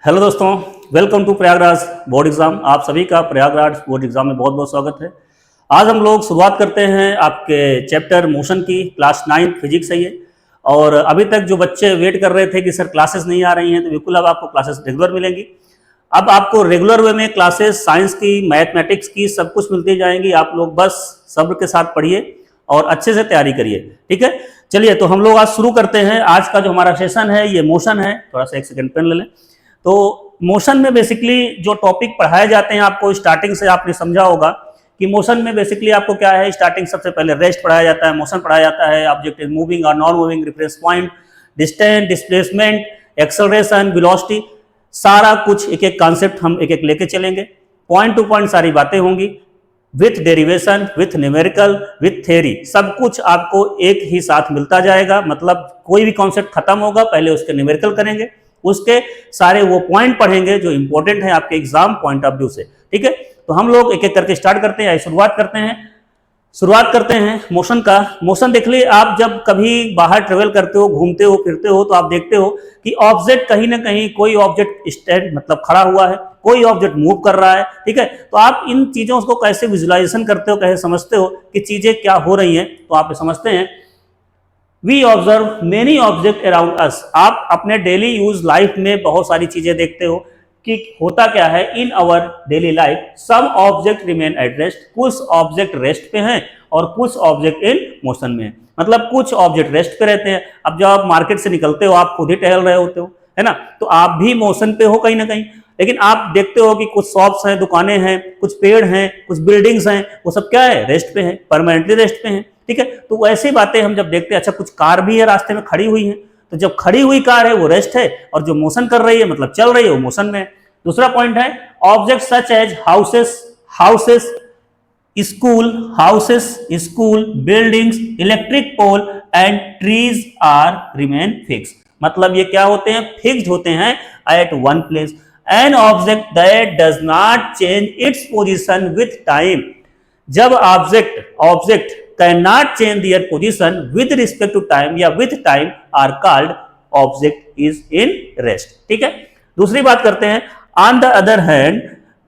Hello दोस्तों, welcome to Prayagraj board exam. आप सभी का प्रयागराज बोर्ड एग्जाम में बहुत बहुत स्वागत है। आज हम लोग शुरुआत करते हैं आपके चैप्टर मोशन की। क्लास 9 फिजिक्स है ये। और अभी तक जो बच्चे वेट कर रहे थे कि सर क्लासेस नहीं आ रही हैं, तो बिल्कुल अब आपको क्लासेस रेगुलर मिलेंगी। अब आपको रेगुलर वे में क्लासेस साइंस की, मैथमेटिक्स की सब कुछ मिलती जाएंगी। आप लोग बस सब्र के साथ पढ़िए और अच्छे से तैयारी करिए, ठीक है। चलिए, तो हम लोग आज शुरू करते हैं। आज का जो हमारा सेशन है ये मोशन है। थोड़ा सा एक सेकंड पेन ले लें। तो मोशन में बेसिकली जो टॉपिक पढ़ाए जाते हैं, आपको स्टार्टिंग से आपने समझा होगा कि मोशन में बेसिकली आपको क्या है। स्टार्टिंग सबसे पहले रेस्ट पढ़ाया जाता है, मोशन पढ़ाया जाता है, ऑब्जेक्ट इज मूविंग और non moving, reference point, distance, displacement, acceleration, velocity, सारा कुछ एक एक कॉन्सेप्ट हम एक एक लेके चलेंगे। पॉइंट टू पॉइंट सारी बातें होंगी, with derivation, with numerical, with theory, सब कुछ आपको एक ही साथ मिलता जाएगा। मतलब कोई भी कॉन्सेप्ट खत्म होगा, पहले उसके न्यूमेरिकल करेंगे, उसके सारे वो पॉइंट पढ़ेंगे जो इंपॉर्टेंट है आपके एग्जाम पॉइंट ऑफ व्यू से, ठीक है। तो हम लोग एक एक करके स्टार्ट करते हैं, शुरुआत करते हैं मोशन का। मोशन देख लिए, आप जब कभी बाहर ट्रेवल करते हो, घूमते हो, फिरते हो, तो आप देखते हो कि ऑब्जेक्ट कहीं ना कहीं, कोई ऑब्जेक्ट स्टैंड मतलब खड़ा हुआ है, कोई ऑब्जेक्ट मूव कर रहा है, ठीक है। तो आप इन चीजों को कैसे विजुअलाइजेशन करते हो, कैसे समझते हो कि चीजें क्या हो रही हैं, तो आप समझते हैं। We observe many object around us. आप अपने डेली यूज लाइफ में बहुत सारी चीजें देखते हो कि होता क्या है। In our daily life some object remain at rest, कुछ ऑब्जेक्ट रेस्ट पे हैं और कुछ ऑब्जेक्ट इन मोशन में है। मतलब कुछ ऑब्जेक्ट रेस्ट पे रहते हैं। अब जब आप मार्केट से निकलते हो, आप खुद ही टहल रहे होते हो, है ना, तो आप भी मोशन पे हो कहीं ना कहीं। लेकिन आप देखते हो कि कुछ शॉप्स हैं, दुकानें हैं, कुछ पेड़ हैं, कुछ बिल्डिंग्स हैं, वो सब क्या है, रेस्ट पे हैं, परमानेंटली रेस्ट पे हैं, ठीक है। तो वैसी बातें हम जब देखते हैं। अच्छा, कुछ कार भी है रास्ते में खड़ी हुई है, तो जब खड़ी हुई कार है वो रेस्ट है, और जो मोशन कर रही है मतलब चल रही है वो मोशन में है। दूसरा पॉइंट है object such as houses, school, buildings, electric pole and trees are remain fix. मतलब ये क्या होते हैं, फिक्स्ड होते हैं at one place. An object that does not change its position with time. जब object can not change their position with respect to time या with time are called object is in rest, ठीक है। दूसरी बात करते हैं, on the other hand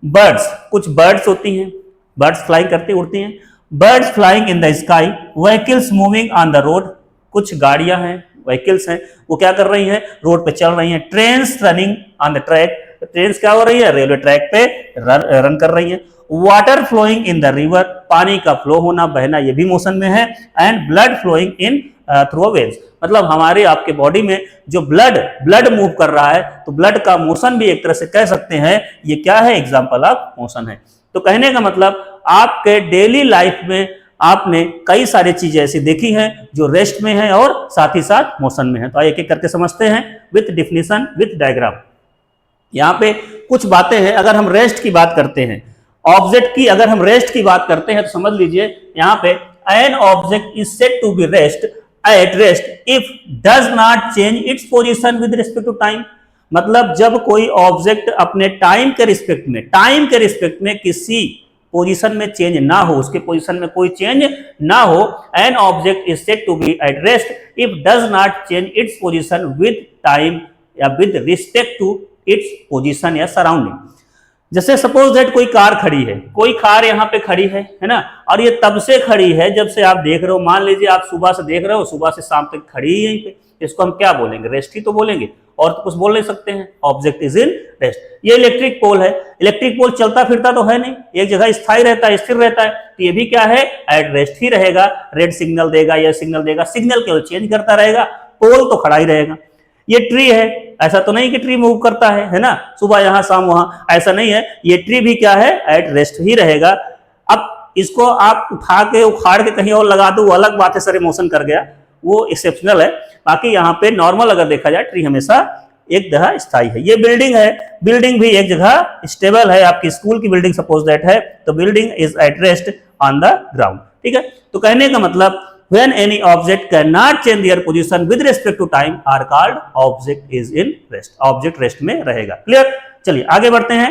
birds, कुछ birds होती हैं, बर्ड्स फ्लाइंग करती उड़ती हैं, birds flying in the sky, vehicles moving on the road, कुछ गाड़ियां हैं, व्हीकल्स हैं, वो क्या कर रही हैं, रोड पे चल रही हैं। Trains running on the track, trains क्या हो रही है, रेलवे ट्रैक पे रन कर रही हैं। Water flowing in the river, पानी का फ्लो होना, बहना, ये भी मोशन में है। And blood flowing in through waves, मतलब हमारे आपके बॉडी में जो ब्लड मूव कर रहा है, तो ब्लड का मोशन भी एक तरह से कह सकते हैं ये क्या है, एग्जांपल ऑफ मोशन है। तो कहने का मतलब आपके डेली लाइफ में आपने कई सारी चीजें ऐसी देखी हैं जो रेस्ट में है और साथ ही साथ मोशन में है। तो एक एक करके समझते हैं विथ डिफिनेशन, विथ डायग्राम। यहाँ पे कुछ बातें हैं। अगर हम रेस्ट की बात करते हैं, ऑब्जेक्ट की अगर हम रेस्ट की बात करते हैं, तो समझ लीजिए यहाँ पे an object is said to be rest at rest if does not change its position with respect to time. मतलब जब कोई ऑब्जेक्ट अपने टाइम के रिस्पेक्ट में किसी पोजीशन में चेंज ना हो, उसके पोजीशन में कोई चेंज ना हो, an object is said to be at rest if does not change its position with time या with respect to its position या सराउंडिंग। जैसे सपोज दैट कोई कार खड़ी है, कोई कार यहाँ पे खड़ी है ना, और ये तब से खड़ी है जब से आप देख रहे हो। मान लीजिए आप सुबह से देख रहे हो, सुबह से शाम तक खड़ी है यहीं पे, इसको हम क्या बोलेंगे, रेस्ट ही तो बोलेंगे, और तो कुछ बोल नहीं सकते हैं। Object is in rest. ये इलेक्ट्रिक पोल है, इलेक्ट्रिक पोल चलता फिरता तो है नहीं, एक जगह स्थायी रहता है, स्थिर रहता है, तो ये भी क्या है, एट रेस्ट ही रहेगा। रेड सिग्नल देगा या सिग्नल देगा, सिग्नल केवल चेंज करता रहेगा, पोल तो खड़ा ही रहेगा। ये ट्री है, ऐसा तो नहीं कि ट्री मूव करता है ना, सुबह यहां शाम वहां, ऐसा नहीं है। ये ट्री भी क्या है, एट रेस्ट ही रहेगा। अब इसको आप उठा के उखाड़ के कहीं और लगा दो, वो अलग बात है, सर मोशन कर गया, वो एक्सेप्शनल है। बाकी यहाँ पे नॉर्मल अगर देखा जाए, ट्री हमेशा एक जगह स्थायी है। ये बिल्डिंग है, बिल्डिंग भी एक जगह स्टेबल है। आपकी स्कूल की बिल्डिंग सपोज दैट है, तो building is at rest on the ground, ठीक है। तो कहने का मतलब when any object cannot change their position with respect to time are called object is in rest, object rest में रहेगा। क्लियर, चलिए आगे बढ़ते हैं।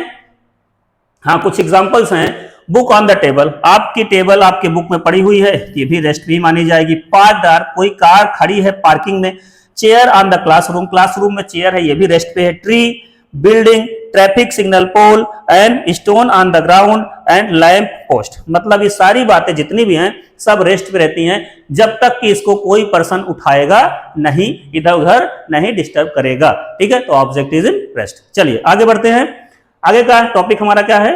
हाँ, कुछ एग्जांपल्स हैं। बुक ऑन द टेबल, आपकी टेबल आपके बुक में पड़ी हुई है, ये भी रेस्ट भी मानी जाएगी। पार्कदार, कोई कार खड़ी है पार्किंग में। Chair on the classroom, classroom में चेयर है, ये भी रेस्ट पे है। Tree, building, traffic signal pole and stone on the ground and lamp post. मतलब ये सारी बातें जितनी भी हैं सब रेस्ट पे रहती हैं जब तक कि इसको कोई पर्सन उठाएगा नहीं, इधर उधर नहीं डिस्टर्ब करेगा। ठीक है, तो ऑब्जेक्ट इज इन रेस्ट। चलिए आगे बढ़ते हैं। आगे का टॉपिक हमारा क्या है?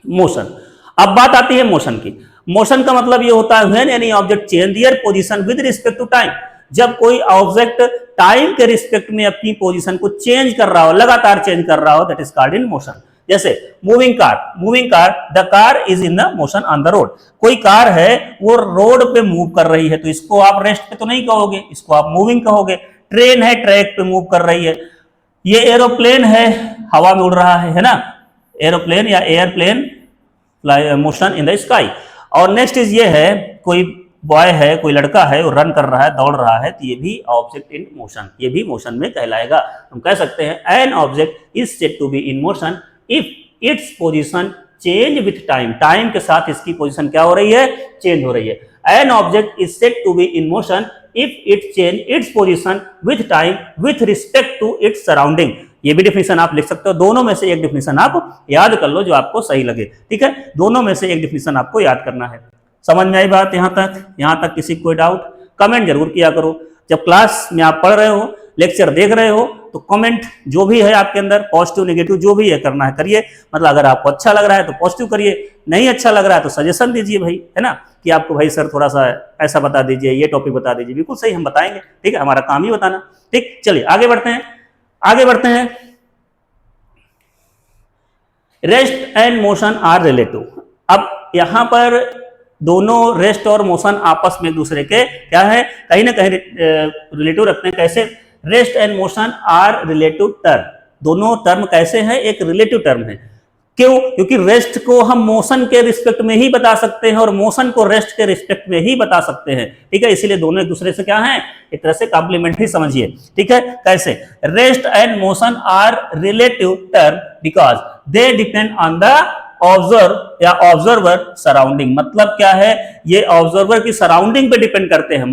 मोशन। अब बात आती है मोशन की। मोशन का मतलब ये होता है when any object change their position with respect to time. जब कोई ऑब्जेक्ट टाइम के रिस्पेक्ट में अपनी पोजीशन को चेंज कर रहा हो, लगातार चेंज कर रहा हो, that is called in motion. जैसे moving car, the car is in the motion on the road. कोई कार है वो रोड पे मूव कर रही है, तो इसको आप रेस्ट पे तो नहीं कहोगे, इसको आप मूविंग कहोगे। ट्रेन है ट्रैक पे मूव कर रही है। ये एरोप्लेन है, हवा में उड़ रहा है ना, एरोप्लेन या airplane motion in the sky. और नेक्स्ट इज ये है, कोई बॉय है, कोई लड़का है, वो रन कर रहा है, दौड़ रहा है, तो ये भी ऑब्जेक्ट इन मोशन, ये भी मोशन में कहलाएगा। हम कह सकते हैं an object is said to be in motion if its position change with time. Time के साथ इसकी पोजीशन क्या हो रही है? चेंज हो रही है। An object is said to be in motion if it change its position with time with respect to its surrounding. ये भी डिफिनेशन आप लिख सकते हो। दोनों में से एक डिफिनेशन आप याद कर लो जो आपको सही लगे। ठीक है, दोनों में से एक डिफिनेशन आपको याद करना है। समझ में आई बात? यहां तक किसी कोई डाउट? कमेंट जरूर किया करो। जब क्लास में आप पढ़ रहे हो, लेक्चर देख रहे हो, तो कमेंट जो भी है आपके अंदर, पॉजिटिव नेगेटिव जो भी है करना है करिए। मतलब अगर आपको अच्छा लग रहा है तो पॉजिटिव करिए, नहीं अच्छा लग रहा है तो सजेशन दीजिए भाई, है ना, कि आपको भाई सर थोड़ा सा ऐसा बता दीजिए, ये टॉपिक बता दीजिए। बिल्कुल सही, हम बताएंगे। ठीक है, हमारा काम ही बताना। ठीक, चलिए आगे बढ़ते हैं। Rest and motion are relative. अब यहां पर दोनों रेस्ट और मोशन आपस में एक दूसरे के क्या है, कहीं ना कहीं रिलेटिव रखते हैं। कैसे? Rest and motion are relative term. दोनों टर्म कैसे हैं? एक रिलेटिव टर्म है। क्यों? क्योंकि रेस्ट को हम मोशन के रिस्पेक्ट में ही बता सकते हैं और मोशन को रेस्ट के रिस्पेक्ट में ही बता सकते हैं। ठीक है, इसीलिए दोनों एक दूसरे से क्या हैं, एक तरह से कॉम्प्लीमेंट्री समझिए। ठीक है, कैसे? Rest and motion are relative term because they depend on the observe या ऑब्जर्वर सराउंडिंग। मतलब क्या है? ये ऑब्जर्वर की सराउंडिंग पे डिपेंड करते हैं।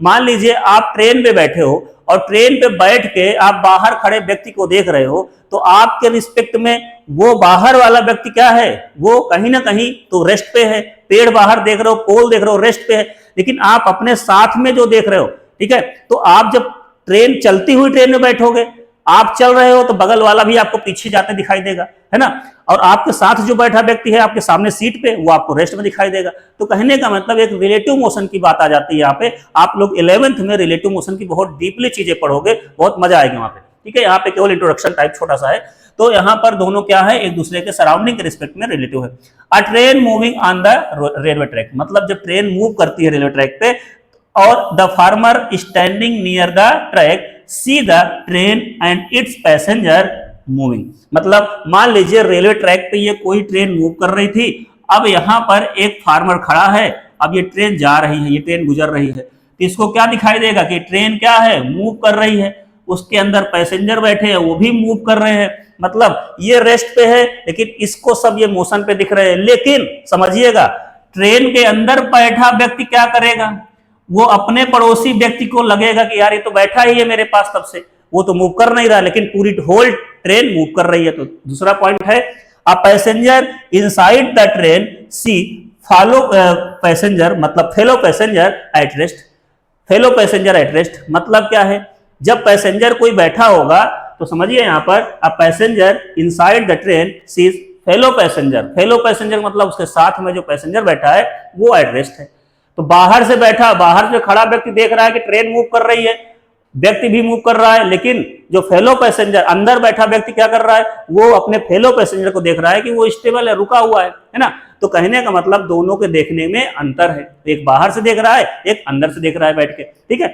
मान लीजिए आप ट्रेन पे बैठे हो और ट्रेन पे बैठ के आप बाहर खड़े व्यक्ति को देख रहे हो, तो आपके रिस्पेक्ट में वो बाहर वाला व्यक्ति क्या है, वो कहीं ना कहीं तो रेस्ट पे है। पेड़ बाहर देख रहे हो, पोल देख रहे हो, रेस्ट पे है। लेकिन आप अपने साथ में जो देख रहे हो, ठीक है, तो आप जब ट्रेन चलती हुई ट्रेन में बैठोगे, आप चल रहे हो तो बगल वाला भी आपको पीछे जाते दिखाई देगा, है ना, और आपके साथ जो बैठा व्यक्ति है आपके सामने सीट पे, वो आपको रेस्ट में दिखाई देगा। तो कहने का मतलब एक रिलेटिव मोशन की बात आ जाती है यहाँ पे। आप लोग 11th में रिलेटिव मोशन की बहुत डीपली चीजें पढ़ोगे, बहुत मजा आएगी वहां पे। ठीक है, यहाँ पे केवल इंट्रोडक्शन टाइप छोटा सा है। तो यहाँ पर दोनों क्या है, एक दूसरे के सराउंडिंग के रिस्पेक्ट में रिलेटिव है। अ train moving on the railway track, मतलब जब ट्रेन मूव करती है रेलवे ट्रैक पे और the farmer standing near the track see the train and it's passenger moving. मतलब मान लीजिए रेलवे ट्रैक पे ये कोई ट्रेन मूव कर रही थी, अब यहाँ पर एक फार्मर खड़ा है, अब ये ट्रेन जा रही है, ये ट्रेन गुजर रही है, तो इसको क्या दिखाई देगा कि ट्रेन क्या है, मूव कर रही है, उसके अंदर पैसेंजर बैठे हैं वो भी मूव कर रहे हैं। मतलब ये रेस्ट पे है लेकिन इसको सब ये मोशन पे दिख रहे हैं। लेकिन समझिएगा, ट्रेन के अंदर बैठा व्यक्ति क्या करेगा, वो अपने पड़ोसी व्यक्ति को लगेगा कि यार ये तो बैठा ही है मेरे पास तब से, वो तो मूव कर नहीं रहा, लेकिन पूरी होल ट्रेन मूव कर रही है। तो दूसरा पॉइंट है, a passenger inside the train see follow passenger, मतलब fellow passenger at rest. Fellow passenger at rest मतलब क्या है, जब पैसेंजर कोई बैठा होगा तो समझिए यहाँ पर a passenger inside the train sees fellow passenger. Fellow passenger मतलब उसके साथ में जो पैसेंजर बैठा है वो एट रेस्ट है। तो बाहर से बैठा, बाहर से खड़ा व्यक्ति देख रहा है कि ट्रेन मूव कर रही है, व्यक्ति भी मूव कर रहा है, लेकिन जो फेलो पैसेंजर अंदर बैठा व्यक्ति क्या कर रहा है, वो अपने फेलो पैसेंजर को देख रहा है कि वो स्टेबल है, रुका हुआ है ना। तो कहने का मतलब दोनों के देखने में अंतर है, एक बाहर से देख रहा है, एक अंदर से देख रहा है बैठ के। ठीक है,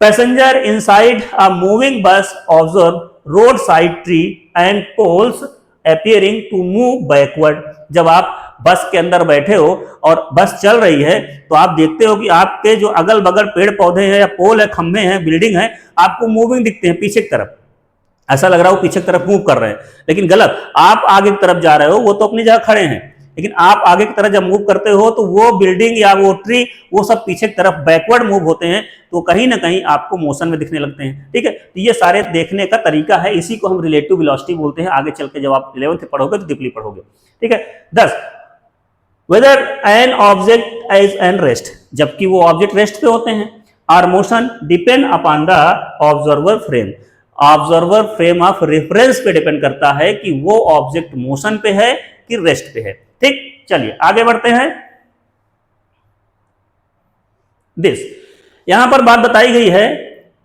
passenger inside a moving bus observe road side tree and poles appearing to move backward. जब आप बस के अंदर बैठे हो और बस चल रही है तो आप देखते हो कि आपके जो अगल बगल पेड़ पौधे हैं या पोल है, खंभे हैं, बिल्डिंग है, आपको मूविंग दिखते हैं पीछे की तरफ। ऐसा लग रहा हो पीछे की तरफ मूव कर रहे हैं, लेकिन गलत, आप आगे की तरफ जा रहे हो, वो तो अपनी जगह खड़े हैं। लेकिन आप आगे की तरफ जब मूव करते हो तो वो बिल्डिंग या वो ट्री वो सब पीछे की तरफ बैकवर्ड मूव होते हैं, तो कहीं ना कहीं आपको मोशन में दिखने लगते हैं। ठीक है, तो ये सारे देखने का तरीका है, इसी को हम रिलेटिव वेलोसिटी बोलते हैं। आगे चल के जब आप 11th पढ़ोगे तो डीपली पढ़ोगे। ठीक है, 10 whether an object as an rest, जबकि वो ऑब्जेक्ट रेस्ट पे होते हैं, or motion depend upon the observer frame, observer frame of reference पे डिपेंड करता है कि वो ऑब्जेक्ट मोशन पे है कि रेस्ट पे है। ठीक, चलिए आगे बढ़ते हैं। दिस यहां पर बात बताई गई है,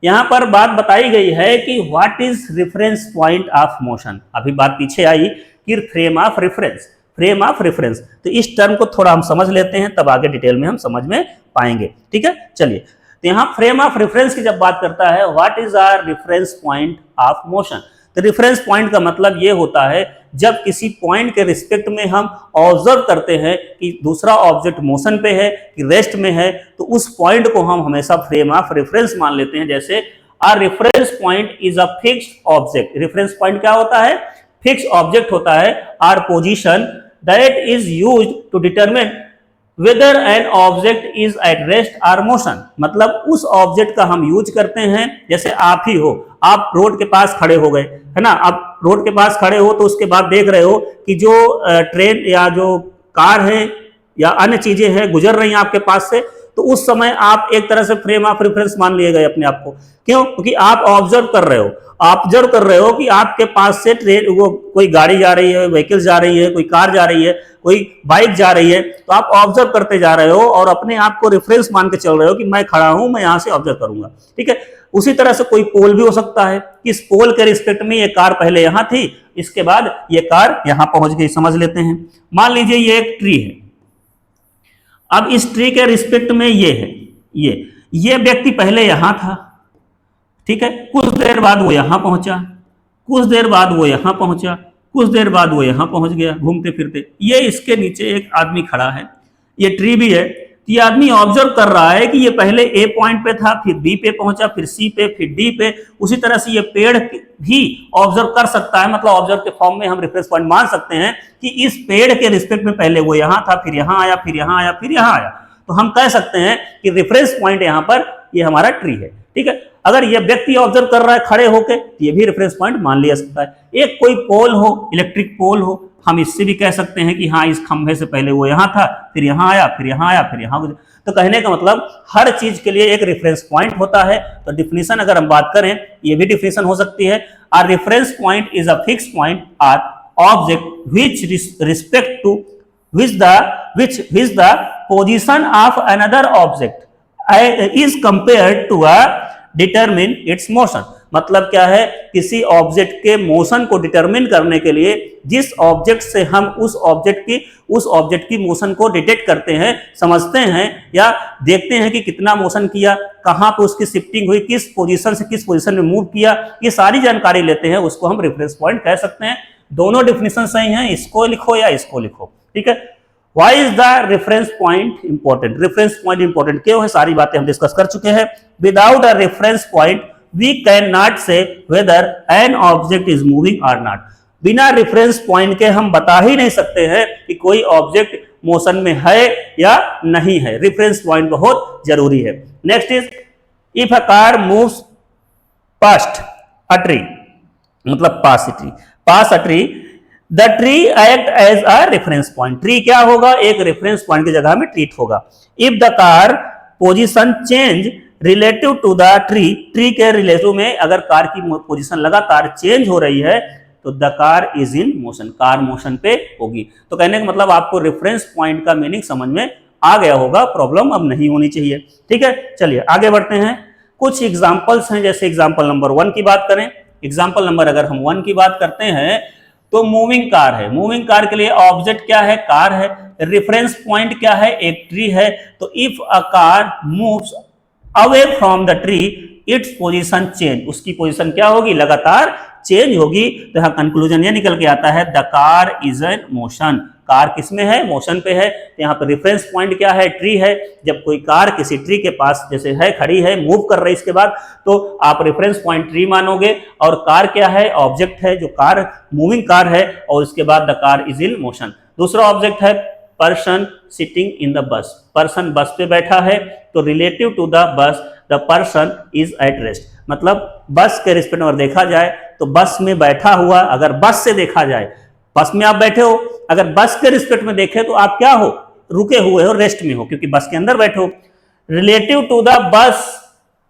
यहां पर बात बताई गई है कि what is reference point of motion. अभी बात पीछे आई कि frame of reference, frame of reference, तो इस टर्म को थोड़ा हम समझ लेते हैं, तब आगे डिटेल में हम समझ में पाएंगे। ठीक है, चलिए, तो यहां फ्रेम ऑफ रेफरेंस की जब बात करता है, what is our reference point of motion, तो रेफरेंस पॉइंट का मतलब यह होता है जब किसी पॉइंट के रिस्पेक्ट में हम ऑब्जर्व करते हैं कि दूसरा ऑब्जेक्ट मोशन पे है कि रेस्ट में है, तो उस पॉइंट को हम हमेशा फ्रेम ऑफ रेफरेंस मान लेते हैं। जैसे our reference point is a fixed object, reference point क्या होता है, फिक्स ऑब्जेक्ट होता है। Our position that is used to determine whether an object is at rest or motion, मतलब उस ऑब्जेक्ट का हम यूज करते हैं। जैसे आप ही हो, आप रोड के पास खड़े हो गए, है ना, आप रोड के पास खड़े हो तो उसके बाद देख रहे हो कि जो ट्रेन या जो कार है या अन्य चीजें हैं गुजर रही हैं आपके पास से, तो उस समय आप एक तरह से फ्रेम ऑफ रेफरेंस मान लिए गए अपने आप को। क्यों? क्योंकि आप ऑब्जर्व कर रहे हो, ऑब्जर्व कर रहे हो कि आपके पास से ट्रेन, वो कोई गाड़ी जा रही है, व्हीकल जा रही है, कोई कार जा रही है, कोई बाइक जा रही है, तो आप ऑब्जर्व करते जा रहे हो और अपने आप को रेफरेंस मान के चल रहे हो कि मैं खड़ा हूं, मैं यहां से ऑब्जर्व करूंगा। ठीक है, उसी तरह से कोई पोल भी हो सकता है, इस पोल के रिस्पेक्ट में ये कार पहले यहां थी, इसके बाद ये कार यहां पहुंच गई। समझ लेते हैं, मान लीजिए ये एक ट्री है, अब इस ट्री के रिस्पेक्ट में ये है, ये व्यक्ति पहले यहां था, ठीक है, कुछ देर बाद वो यहां पहुंचा, कुछ देर बाद वो यहां पहुंचा, कुछ देर बाद वो यहां पहुंच गया घूमते फिरते। ये इसके नीचे एक आदमी खड़ा है, ये ट्री भी है, तो ये आदमी ऑब्जर्व कर रहा है कि ये पहले ए पॉइंट पे था, फिर बी पे पहुंचा, फिर सी पे, फिर डी पे। उसी तरह से ये पेड़ भी ऑब्जर्व कर सकता है, मतलब ऑब्जर्व के फॉर्म में हम रेफरेंस पॉइंट मान सकते हैं कि इस पेड़ के रिस्पेक्ट में पहले वो यहां था, फिर यहां आया, फिर यहां आया, फिर यहां आया। तो हम कह सकते हैं कि रेफरेंस पॉइंट यहां पर ये हमारा ट्री है। ठीक है, अगर ये व्यक्ति ऑब्जर्व कर रहा है खड़े होकर, तो ये भी रेफरेंस पॉइंट मान लिया सकता है। एक कोई पोल हो, इलेक्ट्रिक पोल हो, हम इससे भी कह सकते हैं कि हाँ, इस खंभे से पहले वो यहां था, फिर यहां आया, फिर यहां आया, फिर यहां। तो कहने का मतलब हर चीज के लिए एक रेफरेंस पॉइंट होता है। तो डिफिनेशन अगर हम बात करें, ये भी डिफिनेशन हो सकती है, our reference point is a fix point or object which respect to which the position of another object is compared to a determine its motion। मतलब क्या है, किसी ऑब्जेक्ट के मोशन को डिटरमिन करने के लिए जिस ऑब्जेक्ट से हम उस ऑब्जेक्ट की मोशन को डिटेक्ट करते हैं, समझते हैं या देखते हैं कि कितना मोशन किया, कहां पे उसकी शिफ्टिंग हुई, किस पोजीशन से किस पोजीशन में मूव किया, ये सारी जानकारी लेते हैं, उसको हम रेफरेंस पॉइंट कह सकते हैं। दोनों डिफिनेशन सही हैं, इसको लिखो या इसको लिखो। ठीक है, Why is the reference point important? Reference point important क्यों है, सारी बातें हम डिस्कस कर चुके हैं। Without a reference point, we cannot say whether an object is moving or not। बिना रेफरेंस पॉइंट के हम बता ही नहीं सकते हैं कि कोई ऑब्जेक्ट मोशन में है या नहीं है। रेफरेंस पॉइंट बहुत जरूरी है। Next is if a car moves past a tree, मतलब pass a tree, the tree act as a reference point. Tree क्या होगा, एक रेफरेंस पॉइंट की जगह में ट्रीट होगा। If the car position change relative to the tree के relative में अगर कार की पोजीशन लगातार चेंज हो रही है तो the car is in motion, car motion पे होगी। तो कहने का मतलब आपको रेफरेंस पॉइंट का मीनिंग समझ में आ गया होगा, प्रॉब्लम अब नहीं होनी चाहिए। ठीक है, चलिए आगे बढ़ते हैं। कुछ एग्जाम्पल्स हैं, जैसे एग्जाम्पल नंबर 1 की बात करें। एग्जाम्पल नंबर अगर हम 1 की बात करते हैं तो मूविंग कार है। मूविंग कार के लिए ऑब्जेक्ट क्या है, कार है। रेफरेंस पॉइंट क्या है, एक ट्री है। तो if a car moves away from the tree it's position change, उसकी पोजीशन क्या होगी, लगातार चेंज होगी। तो यहां कंक्लूजन ये निकल के आता है the car is in motion, car किसमें है, मोशन पे है। तो यहाँ पे रेफरेंस पॉइंट क्या है, ट्री है। जब कोई कार किसी ट्री के पास जैसे है, खड़ी है, मूव कर रही है इसके बाद, तो आप रेफरेंस पॉइंट ट्री मानोगे। और कार क्या है, ऑब्जेक्ट है, जो कार मूविंग कार है, और उसके बाद the car is in motion. दूसरा ऑब्जेक्ट है person sitting in the bus, person bus पे बैठा है, तो relative to the bus the person is at rest. मतलब बस के रिस्पेक्ट में अगर देखा जाए तो बस में बैठा हुआ, अगर बस से देखा जाए, बस में आप बैठे हो, अगर बस के रिस्पेक्ट में देखें तो आप क्या हो, रुके हुए हो, रेस्ट में हो, क्योंकि बस के अंदर बैठे हो। Relative to the bus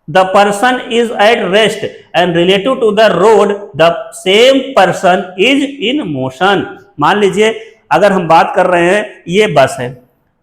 the person is at rest and relative to the road the same person is in motion. मान लीजिए अगर हम बात कर रहे हैं, ये बस है,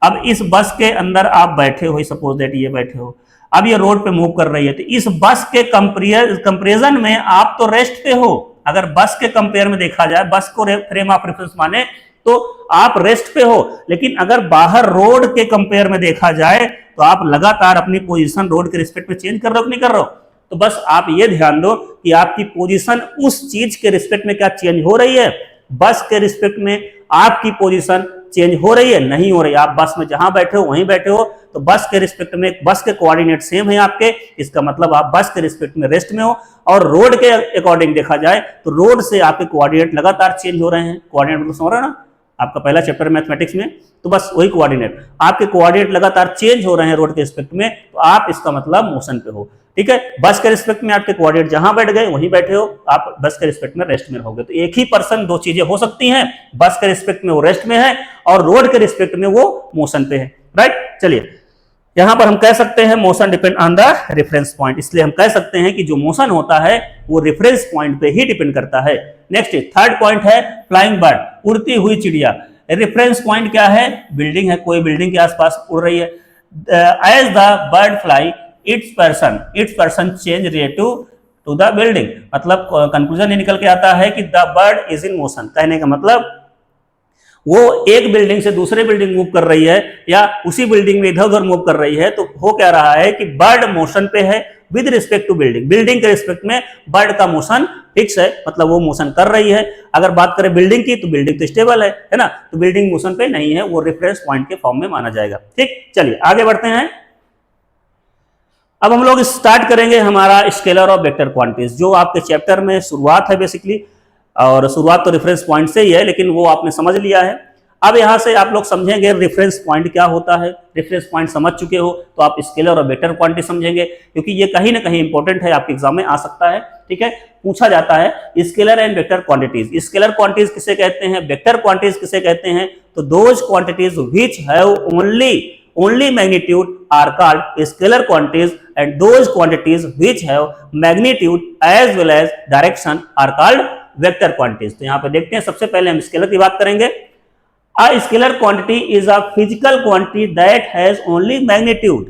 अब इस बस के अंदर आप बैठे हो, सपोज दैट ये बैठे हो, अब ये रोड पे मूव कर रही है, तो इस बस के कंपेरिजन में आप तो रेस्ट पे हो। अगर बस के कंपेयर में देखा जाए, बस को फ्रेम ऑफ रेफरेंस माने, तो आप रेस्ट पे हो। लेकिन अगर बाहर रोड के कंपेयर में देखा जाए तो आप लगातार अपनी पोजीशन रोड के रिस्पेक्ट में चेंज कर रहे हो कि नहीं कर रहे हो। तो बस आप ये ध्यान दो कि आपकी पोजीशन उस चीज के रिस्पेक्ट में क्या चेंज हो रही है, बस के रिस्पेक्ट में आपकी पोजीशन चेंज हो रही है, नहीं हो रही। आप बस में जहां बैठे हो वहीं बैठे हो, तो बस के रिस्पेक्ट में बस के कोऑर्डिनेट सेम है आपके, इसका मतलब आप बस के रिस्पेक्ट में रेस्ट में हो। और रोड के अकॉर्डिंग देखा जाए तो रोड से आपके कोऑर्डिनेट लगातार चेंज हो रहे हैं। कोऑर्डिनेट मतलब समझ रहे हो ना, आपका पहला चैप्टर मैथमेटिक्स में, तो बस वही कोऑर्डिनेट, आपके कोऑर्डिनेट लगातार चेंज हो रहे हैं रोड के रिस्पेक्ट में, तो आप इसका मतलब मोशन पे हो। ठीक है, बस के रिस्पेक्ट में आपके कोऑर्डिनेट जहां बैठ गए वहीं बैठे हो, आप बस के रिस्पेक्ट में रेस्ट में रहोगे। तो एक ही पर्सन दो चीजें हो सकती हैं, बस के रिस्पेक्ट में वो रेस्ट में है और रोड के रिस्पेक्ट में वो मोशन पे है। राइट, चलिए यहां पर हम कह सकते हैं motion depend on the reference point, इसलिए हम कह सकते हैं कि जो मोशन होता है वो रेफरेंस पॉइंट पे ही डिपेंड करता है। नेक्स्ट थर्ड पॉइंट है फ्लाइंग बर्ड, उड़ती हुई चिड़िया। रेफरेंस पॉइंट क्या है, बिल्डिंग है, कोई बिल्डिंग के आसपास उड़ रही है। As the bird fly its person change relative to the building. मतलब कंक्लूजन ये निकल के आता है कि the bird is in motion. कहने का मतलब वो एक बिल्डिंग से दूसरे बिल्डिंग मूव कर रही है या उसी बिल्डिंग में इधर उधर मूव कर रही है, तो हो क्या रहा है कि बर्ड मोशन पे है with respect to building. Building के रिस्पेक्ट में बर्ड का मोशन फिक्स है, मतलब वो मोशन कर रही है। अगर बात करें बिल्डिंग की, तो बिल्डिंग तो स्टेबल है ना, तो बिल्डिंग मोशन पे नहीं है, वो रेफरेंस पॉइंट के फॉर्म में माना जाएगा। ठीक, चलिए आगे बढ़ते हैं। अब हम लोग स्टार्ट करेंगे हमारा स्केलर और वेक्टर क्वांटिटीज, जो आपके चैप्टर में शुरुआत है बेसिकली, और शुरुआत तो रेफरेंस पॉइंट से ही है, लेकिन वो आपने समझ लिया है। अब यहां से आप लोग समझेंगे रेफरेंस पॉइंट क्या होता है। रेफरेंस पॉइंट समझ चुके हो तो आप स्केलर और वेक्टर क्वांटिटी समझेंगे, क्योंकि ये कहीं ना कहीं इंपॉर्टेंट है, आपके एग्जाम में आ सकता है। ठीक है, पूछा जाता है scalar and vector quantities. Scalar quantities किसे कहते हैं, वेक्टर क्वांटिटीज किसे कहते हैं, तो those quantities which have only magnitude are called scalar quantities and those quantities which have magnitude as well as direction are called vector quantities। तो यहाँ पे देखते हैं, सबसे पहले हम स्केलर की बात करेंगे। A scalar quantity is a physical quantity that has only magnitude,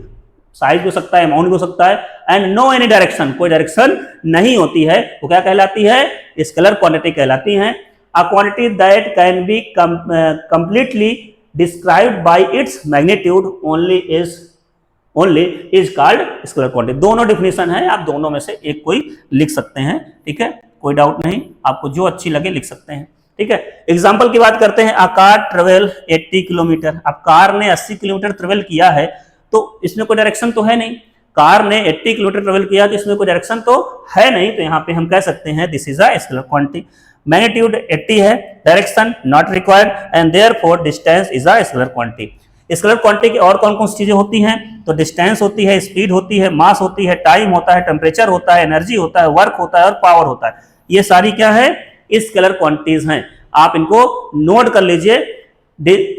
size हो सकता है, अमाउंट हो सकता है, एंड नो एनी डायरेक्शन, कोई डायरेक्शन नहीं होती है, वो क्या कहलाती है, स्केलर क्वांटिटी कहलाती है। A quantity that can be completely described by its magnitude only is called scalar quantity। दोनों डिफिनेशन है, आप दोनों में से एक कोई लिख सकते हैं। ठीक है, कोई डाउट नहीं, आपको जो अच्छी लगे लिख सकते हैं। ठीक है, एग्जांपल की बात करते हैं। A car travel 80 kilometre. अब कार ने 80 किलोमीटर ट्रेवल किया है, तो इसमें कोई डायरेक्शन तो है नहीं। कार ने 80 किलोमीटर ट्रेवल किया तो इसमें कोई डायरेक्शन तो है नहीं, तो यहाँ पे हम कह सकते हैं this is a scalar quantity. Magnitude 80 है, direction not required and therefore distance is a scalar quantity. Scalar quantity की और कौन कौन सी चीजें होती हैं, तो डिस्टेंस होती है, स्पीड होती है, मास होती है, टाइम होता है, टेम्परेचर होता है, एनर्जी होता है, वर्क होता है और पावर होता है। ये सारी क्या है, स्केलर क्वांटिटीज हैं। आप इनको नोट कर लीजिए।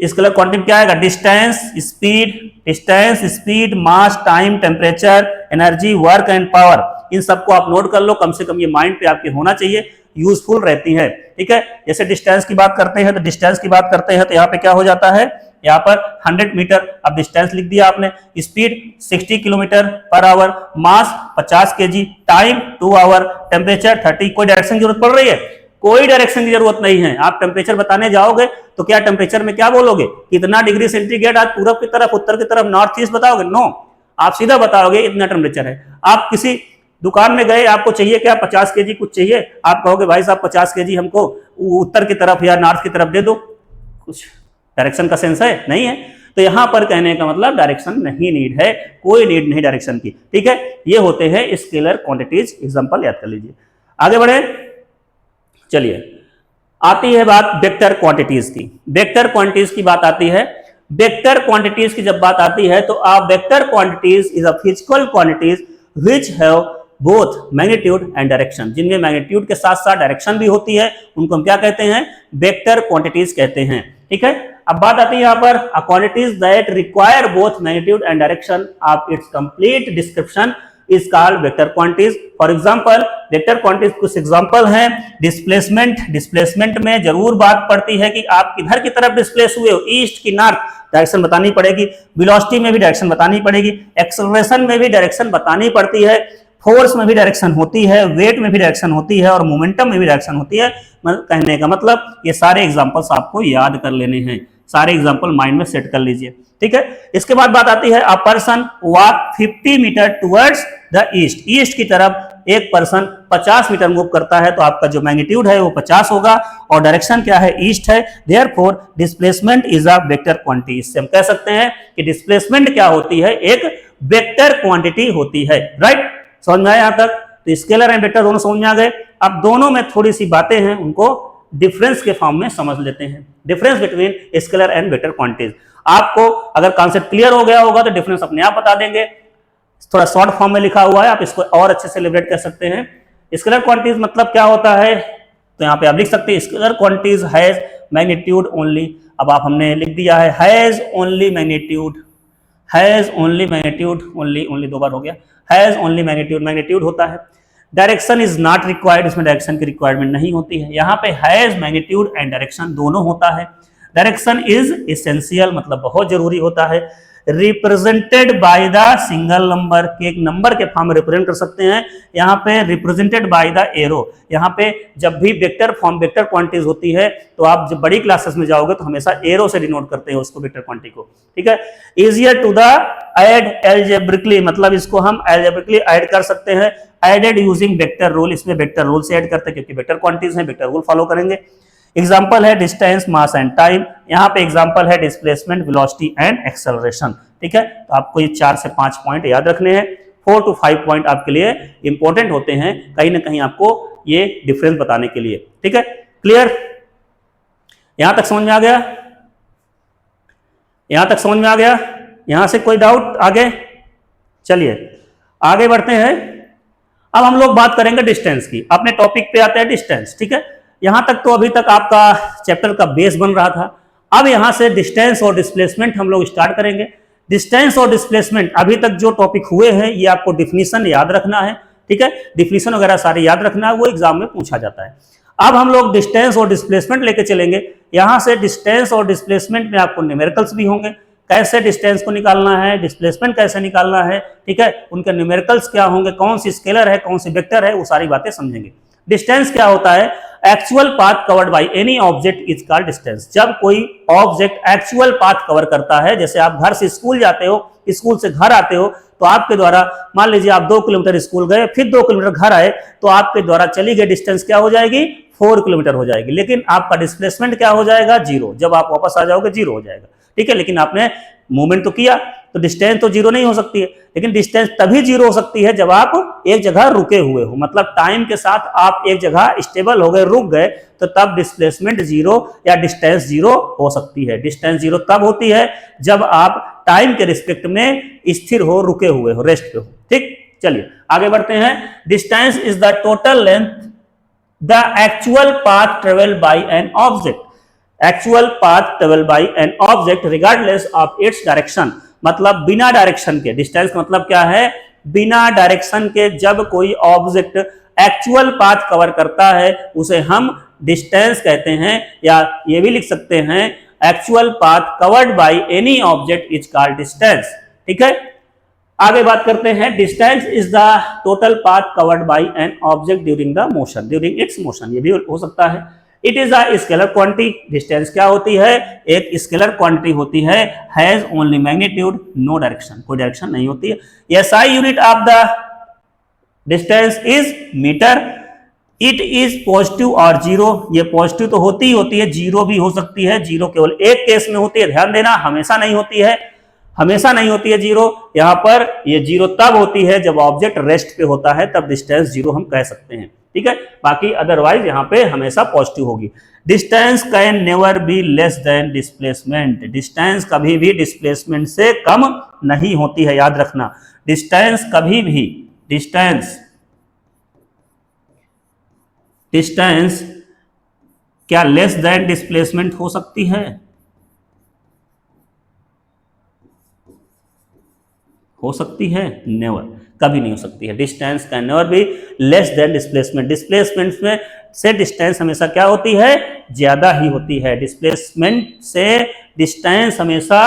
स्केलर क्वांटिटी क्या आएगा, distance, speed, mass, time, temperature, energy, work and power. इन सबको आप नोट कर लो, कम से कम ये माइंड पे आपके होना चाहिए, यूजफुल रहती है। ठीक है, जैसे डिस्टेंस की बात करते हैं, तो डिस्टेंस की बात करते हैं तो यहाँ पे क्या हो जाता है, यहाँ पर 100 मीटर, अब डिस्टेंस लिख दिया आपने। Speed 60 kilometre per hour, mass 50 KG, time 2 hour, temperature 30। कोई डायरेक्शन की जरूरत पड़ रही है, कोई डायरेक्शन की जरूरत नहीं है। आप टेम्परेचर बताने जाओगे तो क्या टेम्परेचर में क्या बोलोगे, कितना डिग्री सेंटीग्रेड आज पूरब की तरफ, उत्तर की तरफ, नॉर्थ ईस्ट बताओगे, नो, आप सीधा बताओगे इतना टेम्परेचर है। आप किसी दुकान में गए, आपको चाहिए क्या, 50 केजी कुछ चाहिए, आप कहोगे भाई साहब 50 केजी हमको उत्तर की तरफ या नॉर्थ की तरफ दे दो, कुछ डायरेक्शन का सेंस है? नहीं है। तो यहां पर कहने का मतलब डायरेक्शन नहीं नीड है, कोई नीड नहीं डायरेक्शन की, ठीक है। ये होते हैं स्केलर क्वांटिटीज, एग्जांपल याद कर लीजिए। आगे बढ़े, चलिए आती है बात वेक्टर क्वांटिटीज की। वेक्टर क्वांटिटीज की बात आती है। वेक्टर क्वांटिटीज की जब बात आती है तो आप vector quantities is a physical quantities which have both magnitude and direction, जिनमें मैग्नीट्यूड के साथ साथ डायरेक्शन भी होती है, उनको हम क्या कहते हैं? वेक्टर क्वांटिटीज कहते हैं, ठीक है। अब बात आती है यहाँ पर quantities that require both magnitude and direction, आप its complete description is called vector quantities. For example vector quantities कुछ एग्जांपल हैं। डिस्प्लेसमेंट, डिस्प्लेसमेंट में जरूर बात पड़ती है कि आप किधर की तरफ डिस्प्लेस हुए हो, ईस्ट की नॉर्थ, डायरेक्शन बतानी पड़ेगी। वेलोसिटी में भी डायरेक्शन बतानी पड़ेगी, एक्सेलरेशन में भी डायरेक्शन बतानी पड़ती है, फोर्स में भी डायरेक्शन होती है, वेट में भी डायरेक्शन होती है और मोमेंटम में भी डायरेक्शन होती है। कहने का मतलब ये सारे एग्जांपल्स आपको याद कर लेने हैं, सारे एग्जांपल माइंड में सेट कर लीजिए, ठीक है। इसके बाद बात आती है a person walk 50 metre towards the east, east की तरफ एक पर्सन 50 मीटर मूव करता है तो आपका जो मैग्नीट्यूड है वो 50 होगा और डायरेक्शन क्या है? ईस्ट है। Therefore displacement is a vector quantity. इससे हम कह सकते हैं कि डिस्प्लेसमेंट क्या होती है? एक वेक्टर क्वांटिटी होती है, राइट। समझ में आया यहां तक? तो स्केलर एंड वेक्टर दोनों समझ में आ गए। अब दोनों में थोड़ी सी बातें हैं, उनको डिफरेंस के फॉर्म में समझ लेते हैं। Difference between scalar and vector quantities. आपको अगर कॉन्सेप्ट क्लियर हो गया होगा तो डिफरेंस अपने आप बता देंगे। थोड़ा शॉर्ट फॉर्म में लिखा हुआ है, आप इसको और अच्छे से सेलिब्रेट कर सकते हैं। स्केलर क्वांटिटीज मतलब क्या होता है? तो यहाँ पे आप लिख सकते हैं scalar quantities has magnitude only. अब आप हमने लिख दिया है has only magnitude, has only magnitude, only only दो बार हो गया, हैज ओनली मैग्नीट्यूड, मैग्नीट्यूड होता है। डायरेक्शन इज नॉट रिक्वायर्ड, इसमें डायरेक्शन की रिक्वायरमेंट नहीं होती है। यहाँ पे हैज मैग्नीट्यूड एंड डायरेक्शन दोनों होता है। डायरेक्शन इज एसेंशियल मतलब बहुत जरूरी होता है। Represented by the single number, के एक नंबर के फॉर्म में रिप्रेजेंट कर सकते हैं। यहाँ पे रिप्रेजेंटेड बाय द एरो, यहाँ पे जब भी वेक्टर फॉर्म वेक्टर क्वांटिटीज होती है तो आप जब बड़ी क्लासेस में जाओगे तो हमेशा एरो से डिनोट करते हैं उसको, वेक्टर क्वांटिटी को, ठीक है। Easier to the add algebraically, मतलब इसको हम एल्जेब्रिकली ऐड कर सकते हैं। एडेड यूजिंग वेक्टर रूल, इसमें वेक्टर रूल से ऐड करते हैं क्योंकि वेक्टर क्वांटिटीज हैं, वेक्टर रूल फॉलो करेंगे। एग्जाम्पल है डिस्टेंस, मास एंड टाइम, यहाँ पे एग्जाम्पल है डिस्प्लेसमेंट, वेलोसिटी एंड एक्सेलरेशन, ठीक है। तो आपको ये 4 से 5 पॉइंट याद रखने हैं। 4 to 5 पॉइंट आपके लिए इंपॉर्टेंट होते हैं, कहीं ना कहीं आपको ये डिफरेंस बताने के लिए, ठीक है। क्लियर? यहां तक समझ में आ गया? यहां तक समझ में आ गया? यहां से कोई डाउट आगे? चलिए आगे बढ़ते हैं। अब हम लोग बात करेंगे डिस्टेंस की। अपने टॉपिक पे आते हैं डिस्टेंस, ठीक है। यहां तक तो अभी तक आपका चैप्टर का बेस बन रहा था। अब यहां से डिस्टेंस और डिस्प्लेसमेंट हम लोग स्टार्ट करेंगे। डिस्टेंस और डिस्प्लेसमेंट अभी तक जो टॉपिक हुए हैं ये आपको डिफिनीशन याद रखना है, ठीक है। डिफिनीशन वगैरह सारे याद रखना है, वो एग्जाम में पूछा जाता है। अब हम लोग डिस्टेंस और डिस्प्लेसमेंट लेके चलेंगे। यहां से डिस्टेंस और डिस्प्लेसमेंट में आपको न्यूमेरिकल्स भी होंगे, कैसे डिस्टेंस को निकालना है, डिस्प्लेसमेंट कैसे निकालना है, ठीक है। उनके न्यूमेरिकल्स क्या होंगे, कौन सी स्केलर है, कौन सी वेक्टर है, वो सारी बातें समझेंगे। डिस्टेंस क्या होता है? Actual path covered by any object is called distance. जब कोई ऑब्जेक्ट एक्चुअल पाथ कवर करता है, जैसे आप घर से स्कूल जाते हो, स्कूल से घर आते हो, तो आपके द्वारा मान लीजिए आप 2 किलोमीटर स्कूल गए, फिर 2 किलोमीटर घर आए, तो आपके द्वारा चली गई डिस्टेंस क्या हो जाएगी? 4 किलोमीटर हो जाएगी। लेकिन आपका डिस्प्लेसमेंट क्या हो जाएगा? 0। जब आप वापस आ जाओगे 0 हो जाएगा, ठीक है। लेकिन आपने मूवमेंट तो किया, तो डिस्टेंस तो 0 नहीं हो सकती है। लेकिन डिस्टेंस तभी 0 हो सकती है जब आप एक जगह रुके हुए हो, मतलब टाइम के साथ आप एक जगह स्टेबल हो गए, रुक गए, तो तब डिस्प्लेसमेंट 0 या डिस्टेंस 0 हो सकती है। डिस्टेंस 0 तब होती है जब आप टाइम के रिस्पेक्ट में स्थिर हो, रुके हुए हो, रेस्ट पे हो, ठीक। चलिए आगे बढ़ते हैं। Distance is the total length the actual path travel by an object, actual path travel by an object regardless of its direction, मतलब बिना डायरेक्शन के। डिस्टेंस का मतलब क्या है? बिना डायरेक्शन के जब कोई ऑब्जेक्ट एक्चुअल पाथ कवर करता है उसे हम डिस्टेंस कहते हैं, या ये भी लिख सकते हैं actual path covered by any object is called distance, ठीक है। आगे बात करते हैं। Distance is the total path covered by an object during the motion, during its motion, ये भी हो सकता है। It is a scalar quantity. Distance क्या होती है? एक स्केलर क्वांटिटी होती है। Has only magnitude, no direction, कोई डायरेक्शन नहीं होती है। SI unit of the distance is metre. It is positive और जीरो, ये पॉजिटिव तो होती ही होती है, जीरो भी हो सकती है। जीरो केवल एक केस में होती है, ध्यान देना, हमेशा नहीं होती है, हमेशा नहीं होती है जीरो। यहां पर ये जीरो तब होती है जब ऑब्जेक्ट रेस्ट पे होता है, तब डिस्टेंस जीरो हम कह सकते हैं, ठीक है। बाकी अदरवाइज यहां पे हमेशा पॉजिटिव होगी। Distance can never be less than displacement, distance कभी भी डिस्प्लेसमेंट से कम नहीं होती है, याद रखना। डिस्टेंस कभी भी, डिस्टेंस क्या लेस देन डिस्प्लेसमेंट हो सकती है? हो सकती है? नेवर, कभी नहीं हो सकती है। Distance can never be less than displacement, displacement में से डिस्टेंस हमेशा क्या होती है? ज्यादा ही होती है। डिस्प्लेसमेंट से डिस्टेंस हमेशा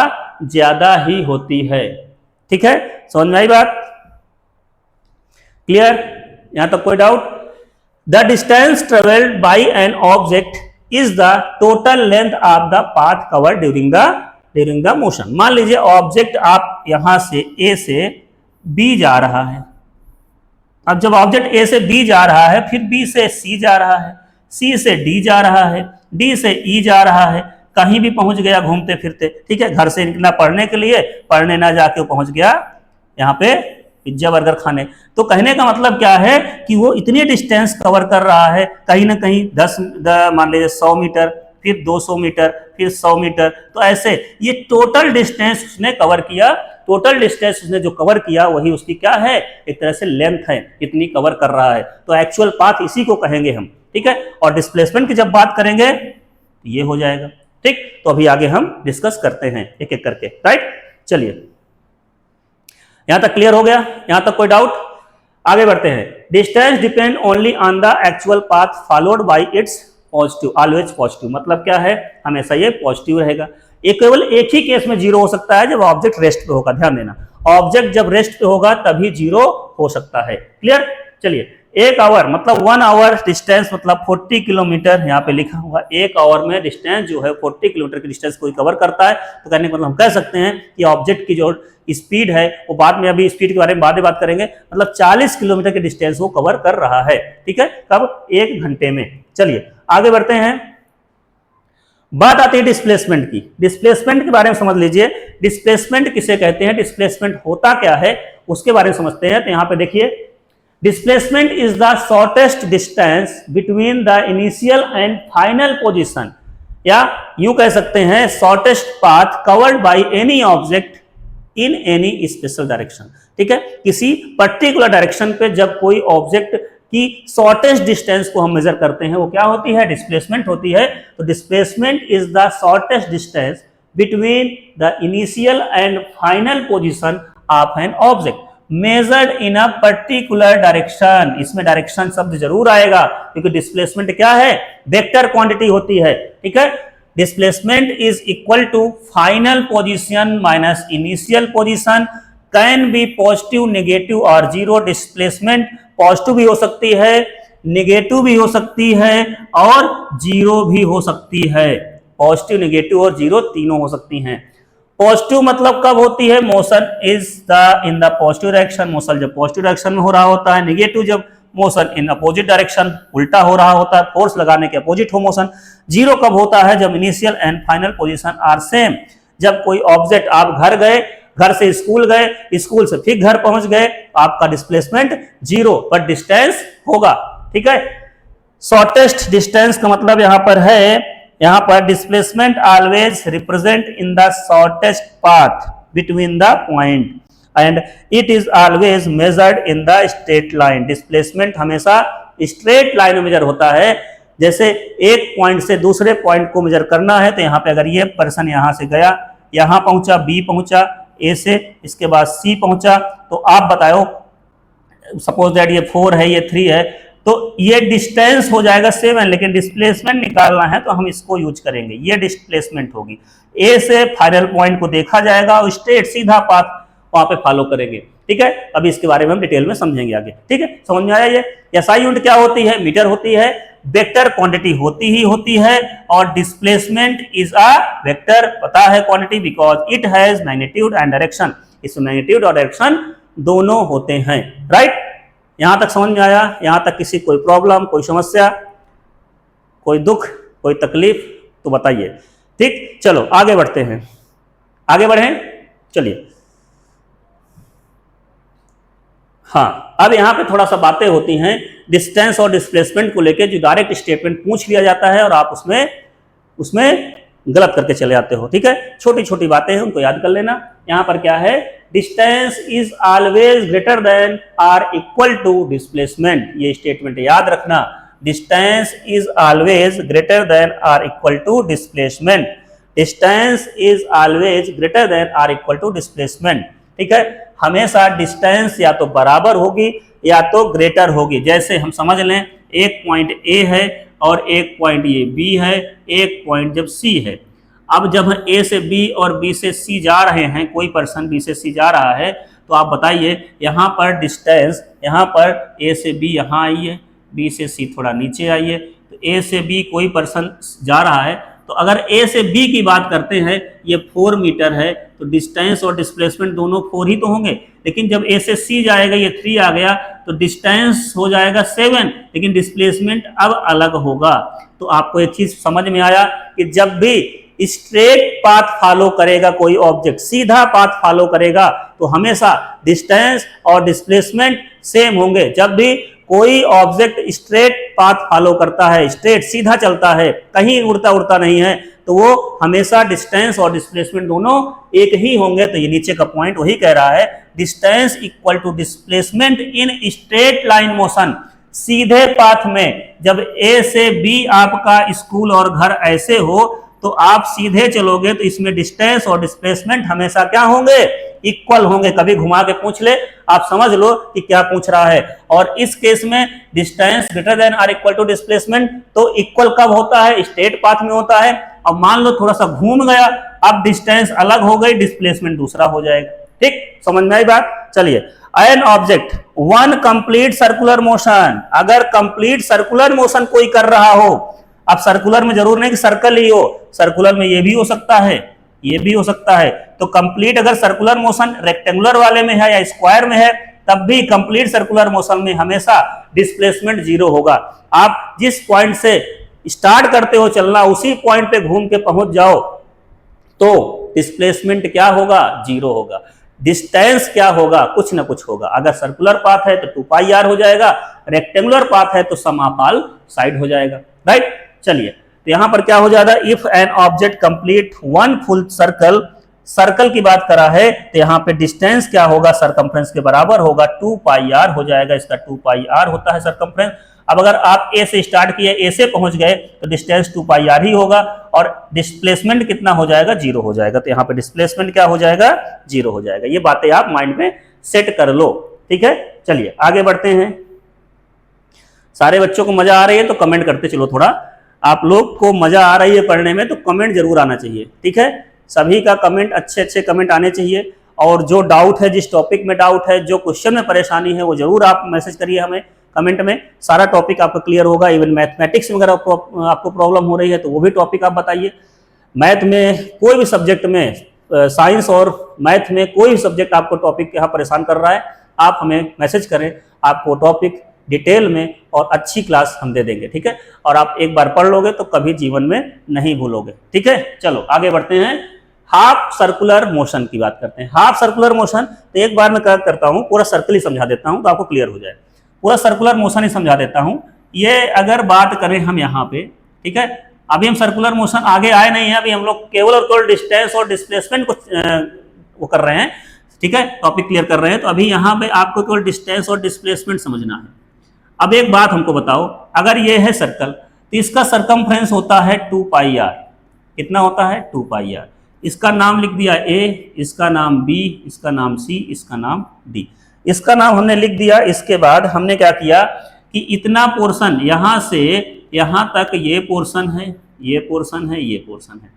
ज्यादा ही होती है, ठीक है। समझ में आई बात? क्लियर? यहां तक कोई doubt? The distance travelled bye an object is the total length of the path covered during the motion. मान लीजिए ऑब्जेक्ट आप यहां से ए से बी जा रहा है। अब जब ऑब्जेक्ट ए से बी जा रहा है, फिर बी से सी जा रहा है, सी से डी जा रहा है, डी से ई जा रहा है, कहीं भी पहुंच गया घूमते फिरते, ठीक है। घर से निकला पढ़ने के लिए, पढ़ने ना जाके वो पहुंच गया यहाँ पे पिज्जा बर्गर खाने। तो कहने का मतलब क्या है कि वो इतनी डिस्टेंस कवर कर रहा है, कहीं ना कहीं 10 मान लीजिए 100 मीटर, फिर 200 मीटर, फिर 100 मीटर, तो ऐसे ये टोटल डिस्टेंस उसने कवर किया। टोटल डिस्टेंस उसने जो कवर किया वही उसकी क्या है? एक तरह से लेंथ है, कितनी कवर कर रहा है। तो एक्चुअल पाथ इसी को कहेंगे हम, ठीक है। और डिस्प्लेसमेंट की जब बात करेंगे ये हो जाएगा, ठीक। तो अभी आगे हम डिस्कस करते हैं एक एक करके, राइट। चलिए, यहां तक क्लियर हो गया? यहां तक कोई डाउट? आगे बढ़ते हैं। Distance depend only on the actual path followed by it's positive, always positive. मतलब क्या है? हमेशा ये पॉजिटिव रहेगा। ये केवल एक ही केस में जीरो हो सकता है, जब ऑब्जेक्ट रेस्ट पे होगा। ध्यान देना, ऑब्जेक्ट जब रेस्ट पे होगा तभी जीरो हो सकता है। क्लियर? चलिए, एक आवर मतलब 1 आवर डिस्टेंस मतलब 40 किलोमीटर यहाँ पे लिखा हुआ। एक आवर में डिस्टेंस जो है 40 किलोमीटर की डिस्टेंस कोई कवर करता है, तो कहने का मतलब हम कह सकते हैं कि ऑब्जेक्ट की जो स्पीड है वो बाद में, अभी स्पीड के बारे में बाद में बात करेंगे, मतलब 40 किलोमीटर की डिस्टेंस वो कवर कर रहा है, ठीक है। कब? 1 घंटे में। चलिए आगे बढ़ते हैं। बात आती है डिस्प्लेसमेंट की। डिस्प्लेसमेंट के बारे में समझ लीजिए, डिस्प्लेसमेंट किसे कहते हैं, डिस्प्लेसमेंट होता क्या है उसके बारे में समझते हैं। तो यहां पे देखिए, displacement is the shortest distance between the initial and final position, या यूं कह सकते हैं shortest path covered by any object in any special direction, ठीक है। किसी पर्टिकुलर डायरेक्शन पे जब कोई ऑब्जेक्ट की शॉर्टेस्ट डिस्टेंस को हम मेजर करते हैं, वो क्या होती है? डिस्प्लेसमेंट होती है। तो displacement is the shortest distance between the initial and final position of an object measured in a particular direction. इसमें डायरेक्शन शब्द जरूर आएगा, क्योंकि डिस्प्लेसमेंट क्या है? वेक्टर क्वांटिटी होती है, ठीक है। Displacement is equal to final position minus initial position, can be positive, negative और जीरो। डिस्प्लेसमेंट पॉजिटिव भी हो सकती है, नेगेटिव भी हो सकती है और जीरो भी हो सकती है। पॉजिटिव, नेगेटिव और जीरो तीनों हो सकती हैं। पॉजिटिव मतलब कब होती है? Motion is the in the positive direction, motion जब पॉजिटिव डायरेक्शन में हो रहा होता है। नेगेटिव जब मोशन इन अपोजिट डायरेक्शन, उल्टा हो रहा होता है, फोर्स लगाने के अपोजिट हो मोशन। जीरो कब होता है? जब initial and final position are same. जब कोई ऑब्जेक्ट, आप घर गए, घर से स्कूल गए, स्कूल से फिर घर पहुंच गए, आपका डिस्प्लेसमेंट जीरो, पर डिस्टेंस होगा, ठीक है। शॉर्टेस्ट डिस्टेंस का मतलब यहां पर है, यहां पर displacement always represent in the shortest path between the point and it is always measured in the straight line. Displacement हमेशा स्ट्रेट लाइन में मेजर होता है। जैसे एक पॉइंट से दूसरे पॉइंट को मेजर करना है, तो यहाँ पे अगर ये पर्सन यहां से गया, यहां पहुंचा, बी पहुंचा, ए से, इसके बाद सी पहुंचा, तो आप बताओ, सपोज दैट ये 4 है, ये 3 है, तो ये डिस्टेंस हो जाएगा 7, लेकिन डिस्प्लेसमेंट निकालना है तो हम इसको यूज करेंगे, ये डिस्प्लेसमेंट होगी। ए से फाइनल पॉइंट को देखा जाएगा और स्ट्रेट सीधा पाथ वहां पे फॉलो करेंगे, ठीक है। अभी इसके बारे में हम डिटेल में समझेंगे आगे, ठीक है। समझ में आया ये? एसआई यूनिट क्या होती है? मीटर होती है। वेक्टर क्वांटिटी होती ही होती है, और डिस्प्लेसमेंट इज अ वेक्टर, पता है quantity, because it has magnitude and direction. इसमें मैग्नीट्यूड और डायरेक्शन दोनों होते हैं, राइट। यहां तक समझ में आया? यहां तक किसी कोई प्रॉब्लम, कोई समस्या, कोई दुख, कोई तकलीफ तो बताइए। ठीक, चलो आगे बढ़ते हैं, आगे बढ़ें, चलिए। हाँ, अब यहां पे थोड़ा सा बातें होती हैं डिस्टेंस और डिस्प्लेसमेंट को लेके, जो डायरेक्ट स्टेटमेंट पूछ लिया जाता है और आप उसमें गलत करके चले जाते हो। ठीक है, छोटी छोटी बातें हैं, उनको याद कर लेना। यहां पर क्या है, distance is always greater than or equal to displacement, ये स्टेटमेंट याद रखना। Distance is always greater than or equal to displacement, distance is always greater than or equal to displacement. ठीक है, हमेशा डिस्टेंस या तो बराबर होगी या तो ग्रेटर होगी। जैसे हम समझ लें एक पॉइंट ए है और एक पॉइंट ये बी है, एक पॉइंट जब सी है। अब जब ए से बी और बी से सी जा रहे हैं, कोई पर्सन बी से सी जा रहा है, तो आप बताइए यहाँ पर डिस्टेंस, यहाँ पर ए से बी यहाँ आई है, बी से सी थोड़ा नीचे आई है, तो ए से बी कोई पर्सन जा रहा है, तो अगर ए से बी की बात करते हैं, ये 4 मीटर है, तो डिस्टेंस और डिस्प्लेसमेंट दोनों 4 ही तो होंगे। लेकिन जब ए से सी जाएगा, ये 3 आ गया, तो डिस्टेंस हो जाएगा 7, लेकिन डिस्प्लेसमेंट अब अलग होगा। तो आपको एक चीज समझ में आया कि जब भी स्ट्रेट पाथ फॉलो करेगा कोई ऑब्जेक्ट, सीधा पाथ फॉलो करेगा, तो हमेशा डिस्टेंस और डिस्प्लेसमेंट सेम होंगे। जब भी कोई ऑब्जेक्ट स्ट्रेट पाथ फॉलो करता है, स्ट्रेट सीधा चलता है, कहीं उड़ता उड़ता नहीं है, तो वो हमेशा डिस्टेंस और डिस्प्लेसमेंट दोनों एक ही होंगे। तो ये नीचे का पॉइंट वही कह रहा है, distance equal to displacement in straight line motion, सीधे पाथ में। जब ए से बी आपका स्कूल और घर ऐसे हो, तो आप सीधे चलोगे, तो इसमें डिस्टेंस और डिस्प्लेसमेंट हमेशा क्या होंगे, इक्वल होंगे। कभी घुमा के पूछ ले, आप समझ लो कि क्या पूछ रहा है। और इस केस में distance greater than or equal to displacement, तो इक्वल कब होता है, स्ट्रेट पाथ में होता है। अब मान लो थोड़ा सा घूम गया, अब डिस्टेंस अलग हो गई, डिस्प्लेसमेंट दूसरा हो जाएगा। ठीक, समझ में आई बात? चलिए, an object one complete circular motion, अगर कंप्लीट सर्कुलर मोशन कोई कर रहा हो, अब सर्कुलर में जरूर नहीं कि सर्कल ही हो, सर्कुलर में ये भी हो सकता है, ये भी हो सकता है। तो कंप्लीट अगर सर्कुलर मोशन रेक्टेंगुलर वाले में है या स्क्वायर में है, तब भी कंप्लीट सर्कुलर मोशन में हमेशा डिस्प्लेसमेंट 0 होगा। आप जिस पॉइंट से स्टार्ट करते हो चलना, उसी पॉइंट पे घूम के पहुंच जाओ, तो डिस्प्लेसमेंट क्या होगा, 0 होगा। डिस्टेंस क्या होगा, कुछ ना कुछ होगा। अगर सर्कुलर पाथ है तो 2πr हो जाएगा, रेक्टेंगुलर पाथ है तो सम ऑफ ऑल साइड हो जाएगा। राइट, चलिए, तो यहां पर क्या हो जाएगा, if an object complete one full circle, circle की बात करा है, तो यहां पे डिस्टेंस क्या होगा, सरकमफ्रेंस के बराबर होगा, 2πr हो जाएगा। इसका 2πr होता है सरकमफ्रेंस। अब अगर आप ए से स्टार्ट किए, ए से पहुंच गए, तो डिस्टेंस 2πr ही होगा, और डिस्प्लेसमेंट कितना हो जाएगा, 0 हो जाएगा। तो यहाँ पे डिस्प्लेसमेंट क्या हो जाएगा, 0 हो जाएगा। ये बातें आप माइंड में सेट कर लो। ठीक है, चलिए आगे बढ़ते हैं। सारे बच्चों को मजा आ रही है तो कमेंट करते चलो। थोड़ा आप लोग को मजा आ रही है पढ़ने में तो कमेंट जरूर आना चाहिए। ठीक है, सभी का कमेंट, अच्छे अच्छे कमेंट आने चाहिए। और जो डाउट है, जिस टॉपिक में डाउट है, जो क्वेश्चन में परेशानी है, वो जरूर आप मैसेज करिए हमें कमेंट में। सारा टॉपिक आपका क्लियर होगा। इवन मैथमेटिक्स में अगर आपको प्रॉब्लम हो रही है तो वो भी टॉपिक आप बताइए। मैथ में कोई भी सब्जेक्ट में, साइंस और मैथ में कोई भी सब्जेक्ट आपको टॉपिक यहाँ परेशान कर रहा है, आप हमें मैसेज करें, आपको टॉपिक डिटेल में और अच्छी क्लास हम दे देंगे। ठीक है, और आप एक बार पढ़ लोगे तो कभी जीवन में नहीं भूलोगे। ठीक है, चलो आगे बढ़ते हैं। हाफ सर्कुलर मोशन की बात करते हैं। हाफ सर्कुलर मोशन, तो एक बार मैं क्या करता हूँ, पूरा सर्कल ही समझा देता हूँ तो आपको क्लियर हो जाए। पूरा सर्कुलर मोशन ही समझा देता हूँ। ये अगर बात करें हम यहाँ पे, ठीक है, अभी हम सर्कुलर मोशन आगे आए नहीं है, अभी हम लोग केवल और केवल डिस्टेंस और डिस्प्लेसमेंट को वो कर रहे हैं। ठीक है, टॉपिक क्लियर कर रहे हैं। तो अभी यहाँ पे आपको केवल डिस्टेंस और डिस्प्लेसमेंट समझना है। अब एक बात हमको बताओ, अगर ये है सर्कल, तो इसका सरकमफ्रेंस होता है 2πr। कितना होता है, 2πr। इसका नाम लिख दिया A, इसका नाम B, इसका नाम C, इसका नाम D। इसका नाम हमने लिख दिया। इसके बाद हमने क्या किया कि इतना पोर्शन यहां से यहां तक, ये पोर्शन है, ये पोर्शन है, ये पोर्शन है।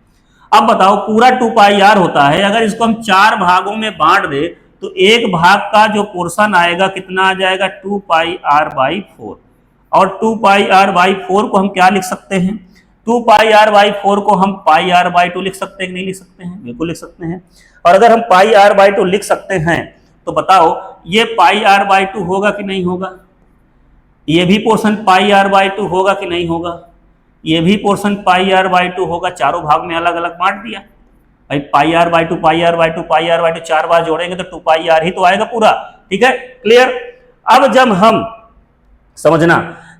अब बताओ, पूरा 2πr होता है, अगर इसको हम 4 भागों में बांट दे तो एक भाग का जो पोर्शन आएगा कितना आ जाएगा, 2πr/4। और 2πr/4 को हम क्या लिख सकते हैं, 2πr/4 को हम πr/2 लिख सकते हैं कि नहीं लिख सकते हैं, बिल्कुल लिख सकते हैं। और अगर हम πr/2 लिख सकते हैं तो बताओ ये πr/2 होगा कि नहीं होगा, ये भी पोर्शन पाई आर बाई 2 होगा कि नहीं होगा? ये भी पोर्शन पाई आर बाई 2 होगा। चारों भाग में अलग अलग बांट दिया भाई, pi r by 2 pi r by 2 pi r by 2, 4 बार जोड़ेंगे तो 2 पाई आर ही तो आएगा पूरा। ठीक है, क्लियर। अब जब हम समझना,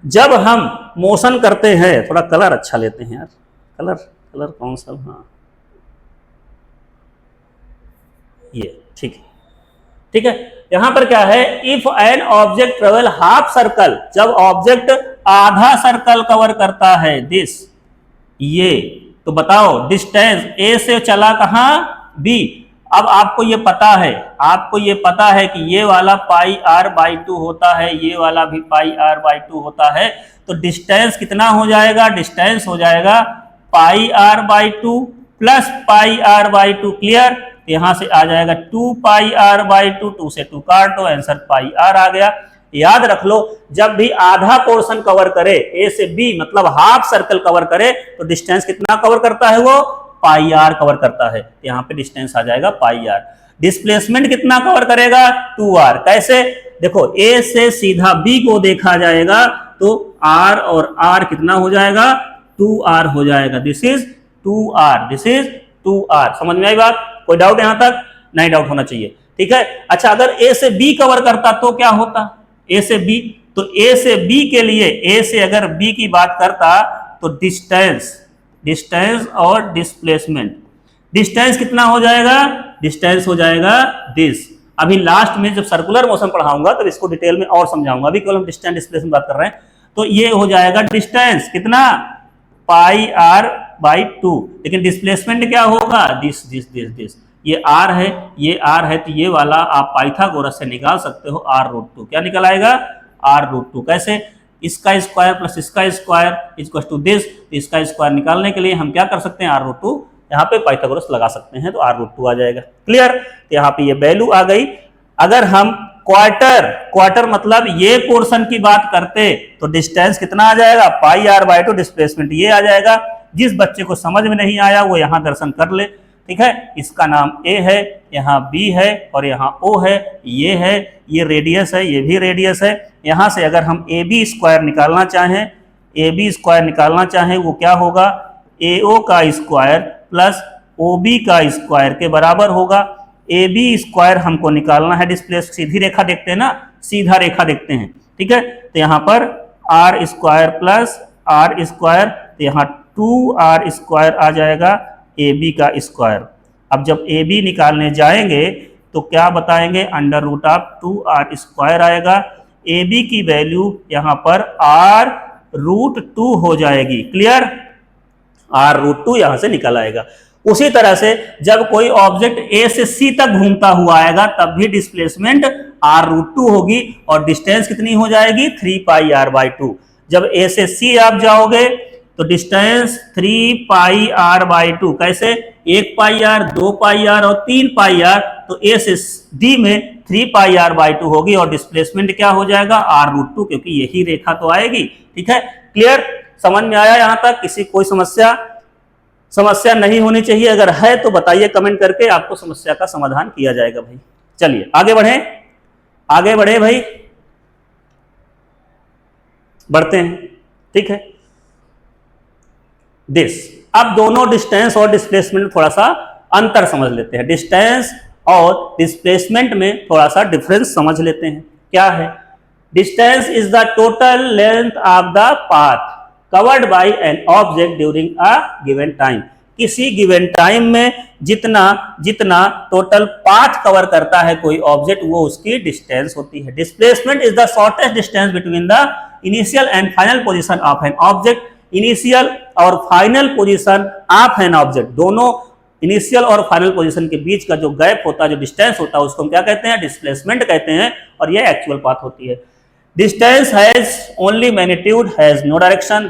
जब हम मोशन करते हैं, थोड़ा कलर अच्छा लेते हैं यार, कलर कलर कौन सा, हाँ ये ठीक है, ठीक है। यहां पर क्या है, if an object travel half circle, जब ऑब्जेक्ट आधा सर्कल कवर करता है, दिस ये, तो बताओ डिस्टेंस ए से चला कहां, बी। अब आपको ये पता है, आपको ये पता है कि ये वाला पाई आर बाई 2 होता है, ये वाला भी पाई आर बाई 2 होता है, तो डिस्टेंस कितना हो जाएगा, डिस्टेंस हो जाएगा pi r by 2 plus pi r by 2, clear. यहां से आ जाएगा 2 पाई आर बाई 2, 2 से 2 काट दो, आंसर पाई आर आ गया। याद रख लो, जब भी आधा पोर्शन कवर करे, ए से बी मतलब हाफ सर्कल कवर करे, तो डिस्टेंस कितना कवर करता है, वो पाई आर कवर करता है। यहां पे डिस्टेंस आ जाएगा पाई आर। डिस्प्लेसमेंट कितना कवर करेगा, 2r। कैसे, देखो ए से सीधा बी को देखा जाएगा तो r और r कितना हो जाएगा, 2r हो जाएगा। This is 2r, this is 2r। समझ में आई बात? कोई डाउट यहां तक? नहीं डाउट होना चाहिए, ठीक है। अच्छा, अगर ए से बी कवर करता तो क्या होता, ए से बी, तो ए से बी के लिए, ए से अगर बी की बात करता तो डिस्टेंस, डिस्टेंस और डिस्प्लेसमेंट, डिस्टेंस कितना हो जाएगा, डिस्टेंस हो जाएगा दिस। अभी लास्ट में जब सर्कुलर मोशन पढ़ाऊंगा तो इसको डिटेल में और समझाऊंगा, अभी केवल हम डिस्टेंस डिस्प्लेसमेंट बात कर रहे हैं। तो ये हो जाएगा डिस्टेंस कितना, पाई आर बाई 2, लेकिन डिस्प्लेसमेंट क्या होगा, दिस दिस दिस दिस। ये r है, ये r है, तो ये वाला आप पाइथागोरस से निकाल सकते हो, r√2। क्या निकल आएगा, r√2। कैसे, इसका स्क्वायर प्लस इसका स्क्वायर इक्वल टू दिस। इसका स्क्वायर निकालने के लिए हम क्या कर सकते हैं, r√2 यहाँ पे पाइथागोरस लगा सकते हैं, तो r√2 आ जाएगा, क्लियर। तो यहाँ पे ये वैल्यू आ गई। अगर हम क्वार्टर, क्वार्टर मतलब ये पोर्शन की बात करते तो डिस्टेंस कितना आ जाएगा, पाई आर बाई 2, डिस्प्लेसमेंट ये आ जाएगा। जिस बच्चे को समझ में नहीं आया वो यहाँ दर्शन कर ले, ठीक है। इसका नाम A है, यहाँ B है और यहाँ O है, ये रेडियस है, ये भी रेडियस है। यहाँ से अगर हम AB स्क्वायर निकालना चाहें, AB स्क्वायर निकालना चाहें, वो क्या होगा, AO का स्क्वायर प्लस OB का स्क्वायर के बराबर होगा। AB स्क्वायर हमको निकालना है, डिस्प्लेस सीधी रेखा देखते हैं ना, सीधा रेखा देखते हैं, ठीक है। तो यहाँ पर R square plus R square, तो यहाँ 2R स्क्वायर आ जाएगा, AB का स्क्वायर। अब जब AB निकालने जाएंगे तो क्या बताएंगे, √2r स्क्वायर आएगा। AB की वैल्यू यहाँ पर r√2 हो जाएगी, क्लियर। r√2 यहां से निकल आएगा। उसी तरह से जब कोई ऑब्जेक्ट A से C तक घूमता हुआ आएगा तब भी डिस्प्लेसमेंट r√2 होगी और डिस्टेंस कितनी हो जाएगी, 3 पाई r बाई 2। जब A से C आप जाओगे तो डिस्टेंस 3 पाई r बाई 2। कैसे, 1 पाई r, 2 पाई r और 3 पाई r। तो A से D में 3 पाई r बाई 2 होगी और डिस्प्लेसमेंट क्या हो जाएगा, r√2, क्योंकि यही रेखा तो आएगी, ठीक है, क्लियर। समझ में आया यहां तक? किसी कोई समस्या नहीं होनी चाहिए, अगर है तो बताइए कमेंट करके, आपको समस्या का समाधान किया जाएगा भाई। चलिए आगे बढ़े भाई, बढ़ते हैं, ठीक है। दिस, अब दोनों डिस्टेंस और डिस्प्लेसमेंट थोड़ा सा अंतर समझ लेते हैं। डिस्टेंस और डिस्प्लेसमेंट में थोड़ा सा डिफरेंस समझ लेते हैं। क्या है, distance is the total length of the path covered by an object during a given time. किसी गिवन टाइम में जितना टोटल पाथ कवर करता है कोई ऑब्जेक्ट, वो उसकी डिस्टेंस होती है। Displacement is the shortest distance between the initial and final position of an object. Initial और final position of an object, दोनों इनिशियल और फाइनल पोजीशन के बीच का जो गैप होता है, जो डिस्टेंस होता है, उसको हम क्या कहते हैं, डिस्प्लेसमेंट कहते हैं, और ये एक्चुअल पाथ होती है। Distance has only magnitude, has no direction,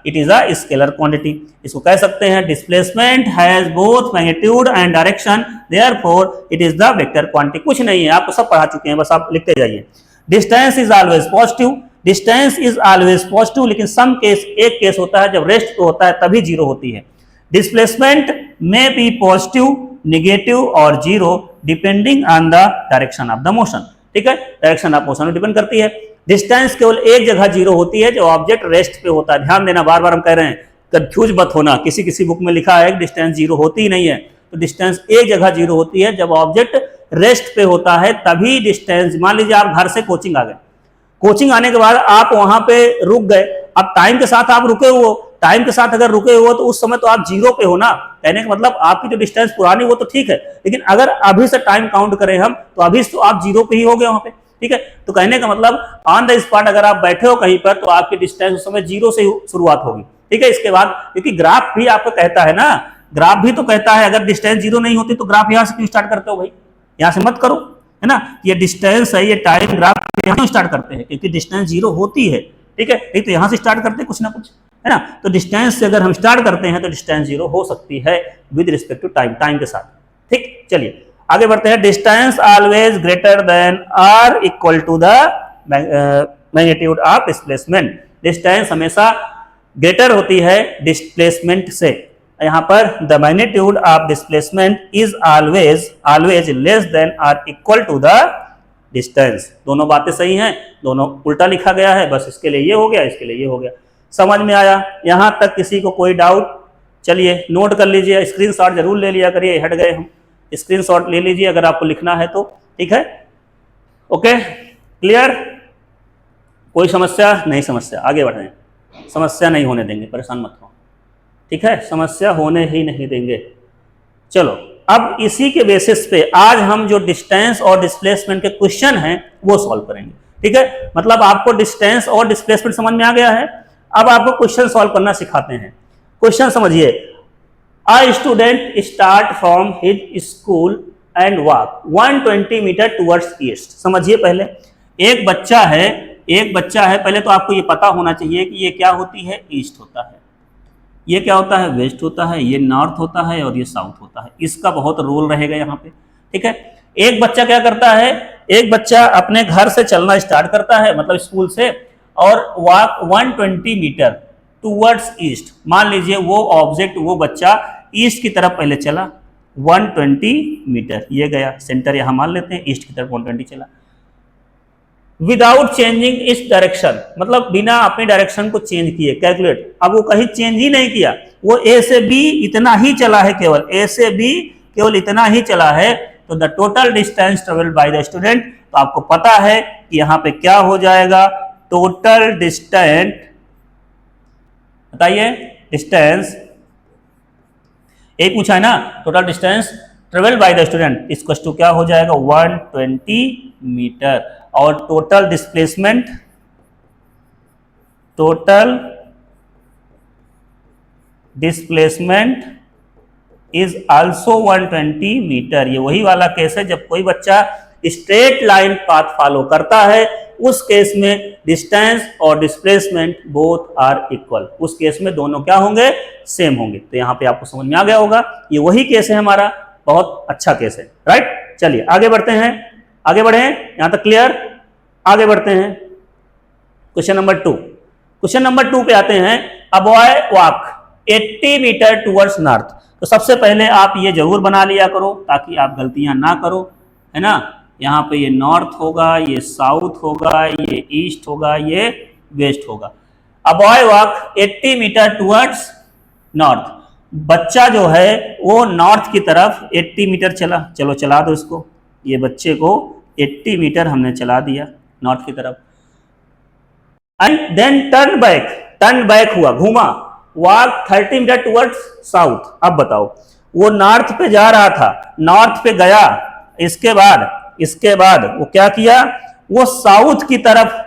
it is a scalar quantity. इसको कह सकते हैं displacement has both magnitude and direction, therefore it is the vector quantity. कुछ नहीं है, आपको सब पढ़ा चुके हैं, बस आप लिखते जाइए। Distance is always positive, distance is always positive, लेकिन सम केस, एक केस होता है जब रेस्ट तो होता है तभी जीरो होती है। डिस्प्लेसमेंट में बी पॉजिटिव, नेगेटिव और zero depending on the direction of the motion, ठीक है, डायरेक्शन ऑफ मोशन डिपेंड करती है। डिस्टेंस केवल एक जगह जीरो होती है, जो ऑब्जेक्ट रेस्ट पे होता है। ध्यान देना, बार बार हम कह रहे हैं, कंफ्यूज मत होना। किसी किसी बुक में लिखा है डिस्टेंस जीरो होती ही नहीं है, तो डिस्टेंस एक जगह जीरो होती है, जब ऑब्जेक्ट रेस्ट पे होता है तभी डिस्टेंस। मान लीजिए आप घर से कोचिंग आ गए, कोचिंग आने के बाद आप वहां पे रुक गए, अब टाइम के साथ आप रुके हो, टाइम के साथ अगर रुके हो तो उस समय तो आप जीरो पे हो ना। कहने का मतलब आपकी जो डिस्टेंस पुरानी वो तो ठीक है, लेकिन अगर अभी से टाइम काउंट करें हम तो अभी तो आप जीरो पे ही हो गए वहां पे, ठीक है। तो कहने का मतलब ऑन द स्पॉट अगर आप बैठे हो कहीं पर तो आपकी डिस्टेंस उस समय जीरो से शुरुआत होगी, ठीक है। इसके बाद क्योंकि ग्राफ भी आपको कहता है ना, ग्राफ भी तो कहता है अगर डिस्टेंस जीरो नहीं होती तो ग्राफ यहां से क्यों स्टार्ट करते हो भाई, यहां से मत करो, है ना। ये डिस्टेंस है, ये टाइम ग्राफ यहां स्टार्ट करते हैं क्योंकि डिस्टेंस जीरो होती है, ठीक है। नहीं तो यहां से स्टार्ट करते हैं कुछ ना कुछ, है ना। तो डिस्टेंस से अगर हम स्टार्ट करते हैं तो डिस्टेंस जीरो हो सकती है with respect to time, time के साथ, ठीक। चलिए आगे बढ़ते हैं। Distance always greater than or equal to the magnitude of displacement. डिस्टेंस हमेशा ग्रेटर होती है डिस्प्लेसमेंट से। यहां पर the magnitude of displacement is always less than or equal to the distance. दोनों बातें सही हैं, दोनों उल्टा लिखा गया है, बस इसके लिए ये हो गया, इसके लिए ये हो गया। समझ में आया यहां तक? किसी को कोई डाउट? चलिए नोट कर लीजिए, स्क्रीनशॉट जरूर ले लिया करिए, हट गए हम, स्क्रीनशॉट ले लीजिए अगर आपको लिखना है तो, ठीक है। Okay clear? कोई समस्या नहीं? समस्या आगे बढ़ रहे हैं, समस्या नहीं होने देंगे, परेशान मत हो, ठीक है, समस्या होने ही नहीं देंगे। चलो अब इसी के बेसिस पे आज हम जो डिस्टेंस और डिस्प्लेसमेंट के क्वेश्चन हैं वो सॉल्व करेंगे, ठीक है। मतलब आपको डिस्टेंस और डिस्प्लेसमेंट समझ में आ गया है, अब आपको क्वेश्चन सॉल्व करना सिखाते हैं। क्वेश्चन समझिए। A student start from his school and walk 120 metre towards east. समझिए पहले, एक बच्चा है, पहले तो आपको ये पता होना चाहिए कि ये क्या होती है, ईस्ट होता है, ये क्या होता है, वेस्ट होता है, ये नॉर्थ होता है और ये साउथ होता है। इसका बहुत रोल रहेगा यहाँ पे, ठीक है। एक बच्चा क्या करता है, एक बच्चा अपने घर से चलना स्टार्ट करता है, मतलब स्कूल से, और वॉक 120 मीटर टुवर्ड्स ईस्ट। मान लीजिए वो ऑब्जेक्ट, वो बच्चा ईस्ट की तरफ पहले चला 120 मीटर, ये गया, सेंटर यहां मान लेते हैं, ईस्ट की तरफ 120 चला, विदाउट चेंजिंग इस डायरेक्शन, मतलब बिना अपनी डायरेक्शन को चेंज किए, कैलकुलेट। अब वो कहीं चेंज ही नहीं किया, वो ए से बी इतना ही चला है, केवल ए से बी केवल इतना ही चला है, तो the total distance travelled by the student, तो आपको पता है कि यहां पे क्या हो जाएगा, टोटल डिस्टेंस, बताइए डिस्टेंस, यही पूछा है ना, total distance travelled by the student इसको टू क्या हो जाएगा, 120 मीटर। और total displacement is also 120 metre. ये वही वाला केस है जब कोई बच्चा स्ट्रेट लाइन पाथ फॉलो करता है, उस केस में डिस्टेंस और डिस्प्लेसमेंट बोथ आर इक्वल, उस केस में दोनों क्या होंगे, सेम होंगे। तो यहां पे आपको समझ में आ गया होगा, ये वही केस है हमारा, बहुत अच्छा केस है, राइट। चलिए आगे बढ़ते हैं, आगे बढ़े, यहां तक क्लियर? आगे बढ़ते हैं क्वेश्चन नंबर 2। क्वेश्चन नंबर 2 पे आते हैं। A boy walk 80 metre towards north. तो सबसे पहले आप ये जरूर बना लिया करो ताकि आप गलतियां ना करो, है ना। यहाँ पे ये नॉर्थ होगा, ये साउथ होगा, ये ईस्ट होगा, ये वेस्ट होगा। A boy walk 80 metre towards north. बच्चा जो है वो नॉर्थ की तरफ 80 मीटर चला, चलो चला दो इसको, ये बच्चे को 80 मीटर हमने चला दिया नॉर्थ की तरफ। एंड देन टर्न बैक हुआ, घूमा, वॉक 30 मीटर टुवर्ड्स साउथ। अब बताओ, वो नॉर्थ पे जा रहा था, नॉर्थ पे गया, इसके बाद वो क्या किया, वो साउथ की तरफ,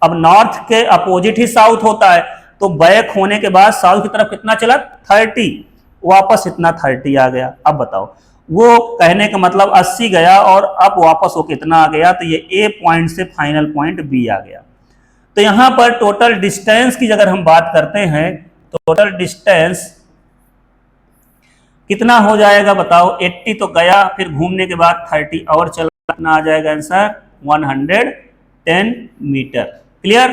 अब नॉर्थ के अपोजिट ही साउथ होता है, तो बैक होने के बाद साउथ की तरफ कितना चला, 30, वापस इतना 30 आ गया। अब बताओ, वो कहने का मतलब 80 गया और अब वापस वो कितना आ गया, तो ये ए पॉइंट से फाइनल पॉइंट बी आ गया। तो यहां पर टोटल डिस्टेंस की अगर हम बात करते हैं तो टोटल डिस्टेंस कितना हो जाएगा बताओ, 80 तो गया, फिर घूमने के बाद 30 और चला, कितना आ जाएगा आंसर, 110 मीटर। क्लियर?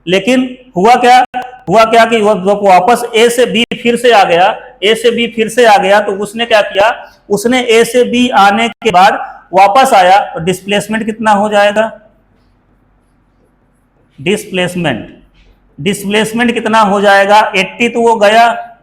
लेकिन हुआ क्या कि वो वापस ए से बी फिर से आ गया, तो उसने क्या किया, उसने ए से बी आने के बाद वापस आया, तो डिस्प्लेसमेंट कितना हो जाएगा, डिस्प्लेसमेंट कितना हो जाएगा, 80 तो वो गया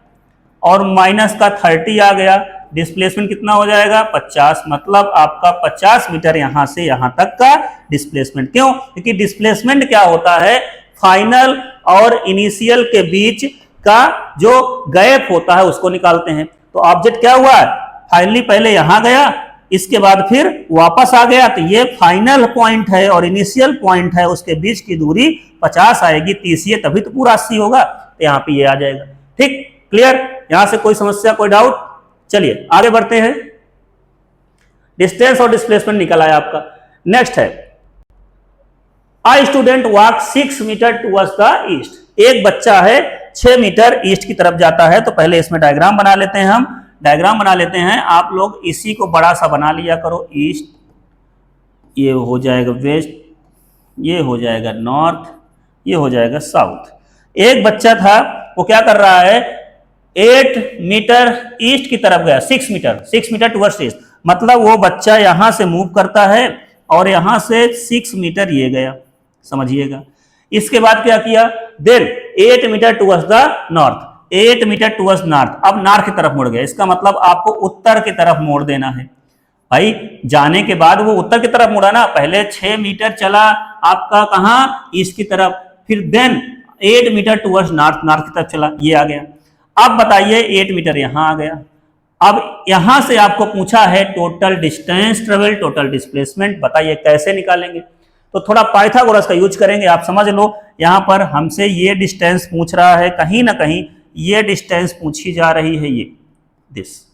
और माइनस का 30 आ गया, डिस्प्लेसमेंट कितना हो जाएगा 50, मतलब आपका 50 मीटर यहां से यहां तक का डिस्प्लेसमेंट। क्यों? क्योंकि डिस्प्लेसमेंट क्या होता है, फाइनल और इनिशियल के बीच का जो गैप होता है उसको निकालते हैं। तो ऑब्जेक्ट क्या हुआ, फाइनली पहले यहां गया, इसके बाद फिर वापस आ गया, तो ये फाइनल पॉइंट है और इनिशियल पॉइंट है, उसके बीच की दूरी 50 आएगी, 30 ये तभी तो पूरा 80 होगा, तो यहाँ पे ये आ जाएगा। ठीक, क्लियर? यहां से कोई समस्या, कोई डाउट? चलिए आगे बढ़ते हैं। डिस्टेंस और डिस्प्लेसमेंट निकल आया आपका। नेक्स्ट है, A student walk 6 metre towards the east. एक बच्चा है 6 मीटर ईस्ट की तरफ जाता है। तो पहले इसमें डायग्राम बना लेते हैं, हम डायग्राम बना लेते हैं। आप लोग इसी को बड़ा सा बना लिया करो, ईस्ट, ये हो जाएगा वेस्ट, ये हो जाएगा नॉर्थ, ये हो जाएगा साउथ। एक बच्चा था, वो क्या कर रहा है, 8 मीटर ईस्ट की तरफ गया, 6 मीटर टुवर्ड्स ईस्ट, मतलब वो बच्चा यहां से मूव करता है और यहां से 6 मीटर ये गया, समझिएगा। इसके बाद क्या किया, then 8 metre towards the north, 8 metre towards north, अब नॉर्थ की तरफ मुड़ गया। इसका मतलब आपको उत्तर की तरफ मोड़ देना है भाई। जाने के बाद वो उत्तर की तरफ मुड़ा ना, पहले 6 मीटर चला आपका कहां, ईस्ट की तरफ, फिर then 8 metre towards north, north की तरफ चला, ये आ गया। अब बताइए 8 मीटर यहां आ गया। अब यहां से आपको पूछा है total distance travel, total displacement, बताइए कैसे निकालेंगे। तो थोड़ा पाइथागोरस का यूज करेंगे, आप समझ लो। यहां पर हमसे ये डिस्टेंस पूछ रहा है, कहीं ना कहीं ये डिस्टेंस पूछी जा रही है, ये दिस,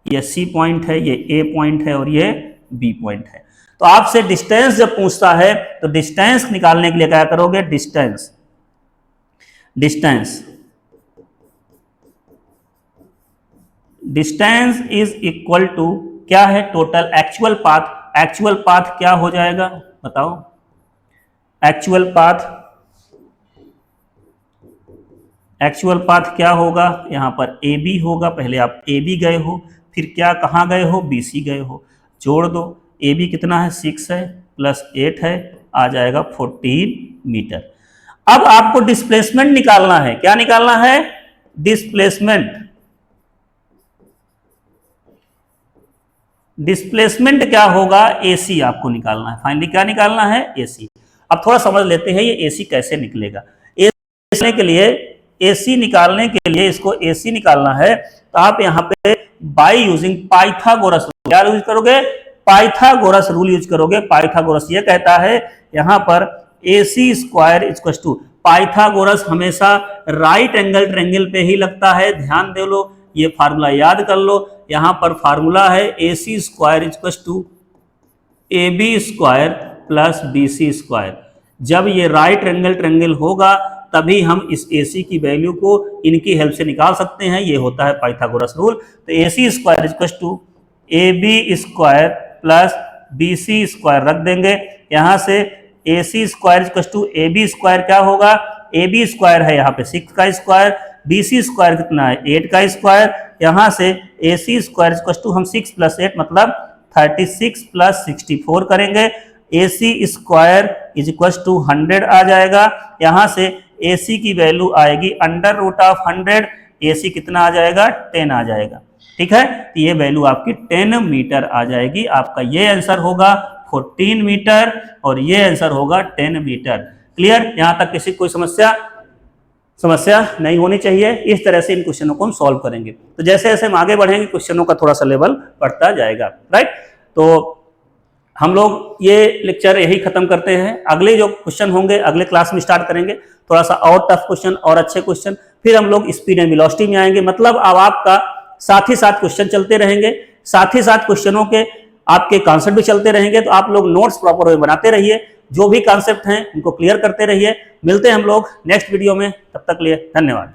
ये सी पॉइंट है, ये ए पॉइंट है और ये बी पॉइंट है। तो आपसे डिस्टेंस जब पूछता है तो डिस्टेंस निकालने के लिए क्या करोगे, डिस्टेंस इज इक्वल टू क्या है, total actual path. Actual path क्या हो जाएगा बताओ, एक्चुअल पाथ क्या होगा, यहां पर ए बी होगा। पहले आप ए बी गए हो, फिर क्या कहां गए हो, बी सी गए हो, जोड़ दो। ए बी कितना है, 6 है प्लस 8 है, आ जाएगा 14 मीटर। अब आपको डिस्प्लेसमेंट निकालना है, क्या निकालना है, डिस्प्लेसमेंट क्या होगा, एसी आपको निकालना है। फाइनली क्या निकालना है, एसी। अब थोड़ा समझ लेते हैं ये एसी कैसे निकलेगा। एसी निकालने के लिए इसको एसी निकालना है, तो आप यहाँ पे बाय यूजिंग पाइथागोरस रूल, क्या यूज करोगे, पाइथागोरस रूल यूज करोगे। पाइथागोरस ये कहता है यहाँ पर AC square equal to, Pythagoras हमेशा राइट एंगल ट्रायंगल पे ही लगता है, ध्यान दे लो, ये फार्मूला याद कर लो। यहां पर फार्मूला है AC square equal to AB square plus BC square. जब ये राइट एंगल ट्रायंगल होगा तभी हम इस AC की वैल्यू को इनकी हेल्प से निकाल सकते हैं, ये होता है पाइथागोरस रूल। तो AC square equal to AB square plus BC square रख देंगे। यहां से AC square equal to AB square क्या होगा, AB स्क्वायर है यहाँ पे 6 का स्क्वायर, BC स्क्वायर कितना है 8 का स्क्वायर। यहां से AC स्क्वायर इक्वल टू हम 6 प्लस 8 मतलब 36 प्लस 64 करेंगे। AC square is equal to 100 आ जाएगा। यहां से AC की वैल्यू आएगी अंडर रूट ऑफ 100, AC कितना आ जाएगा 10 आ जाएगा। ठीक है, तो ये वैल्यू आपकी 10 मीटर आ जाएगी। आपका ये आंसर होगा 14 मीटर और ये आंसर होगा 10 मीटर। क्लियर? यहां तक किसी कोई समस्या नहीं होनी चाहिए। इस तरह से इन क्वेश्चनों को हम सॉल्व करेंगे। तो जैसे जैसे हम आगे बढ़ेंगे क्वेश्चनों का थोड़ा सा लेवल बढ़ता जाएगा। राइट, तो हम लोग ये लेक्चर यही खत्म करते हैं। अगले जो क्वेश्चन होंगे अगले क्लास में स्टार्ट करेंगे, थोड़ा सा और टफ क्वेश्चन और अच्छे क्वेश्चन। फिर हम लोग स्पीड एंड वेलोसिटी में आएंगे, मतलब अब आपका साथ ही साथ क्वेश्चन चलते रहेंगे, साथ ही साथ क्वेश्चनों के आपके कॉन्सेप्ट भी चलते रहेंगे। तो आप लोग नोट्स प्रॉपर वे बनाते रहिए, जो भी कॉन्सेप्ट हैं उनको क्लियर करते रहिए। मिलते हैं हम लोग नेक्स्ट वीडियो में, तब तक लिए धन्यवाद।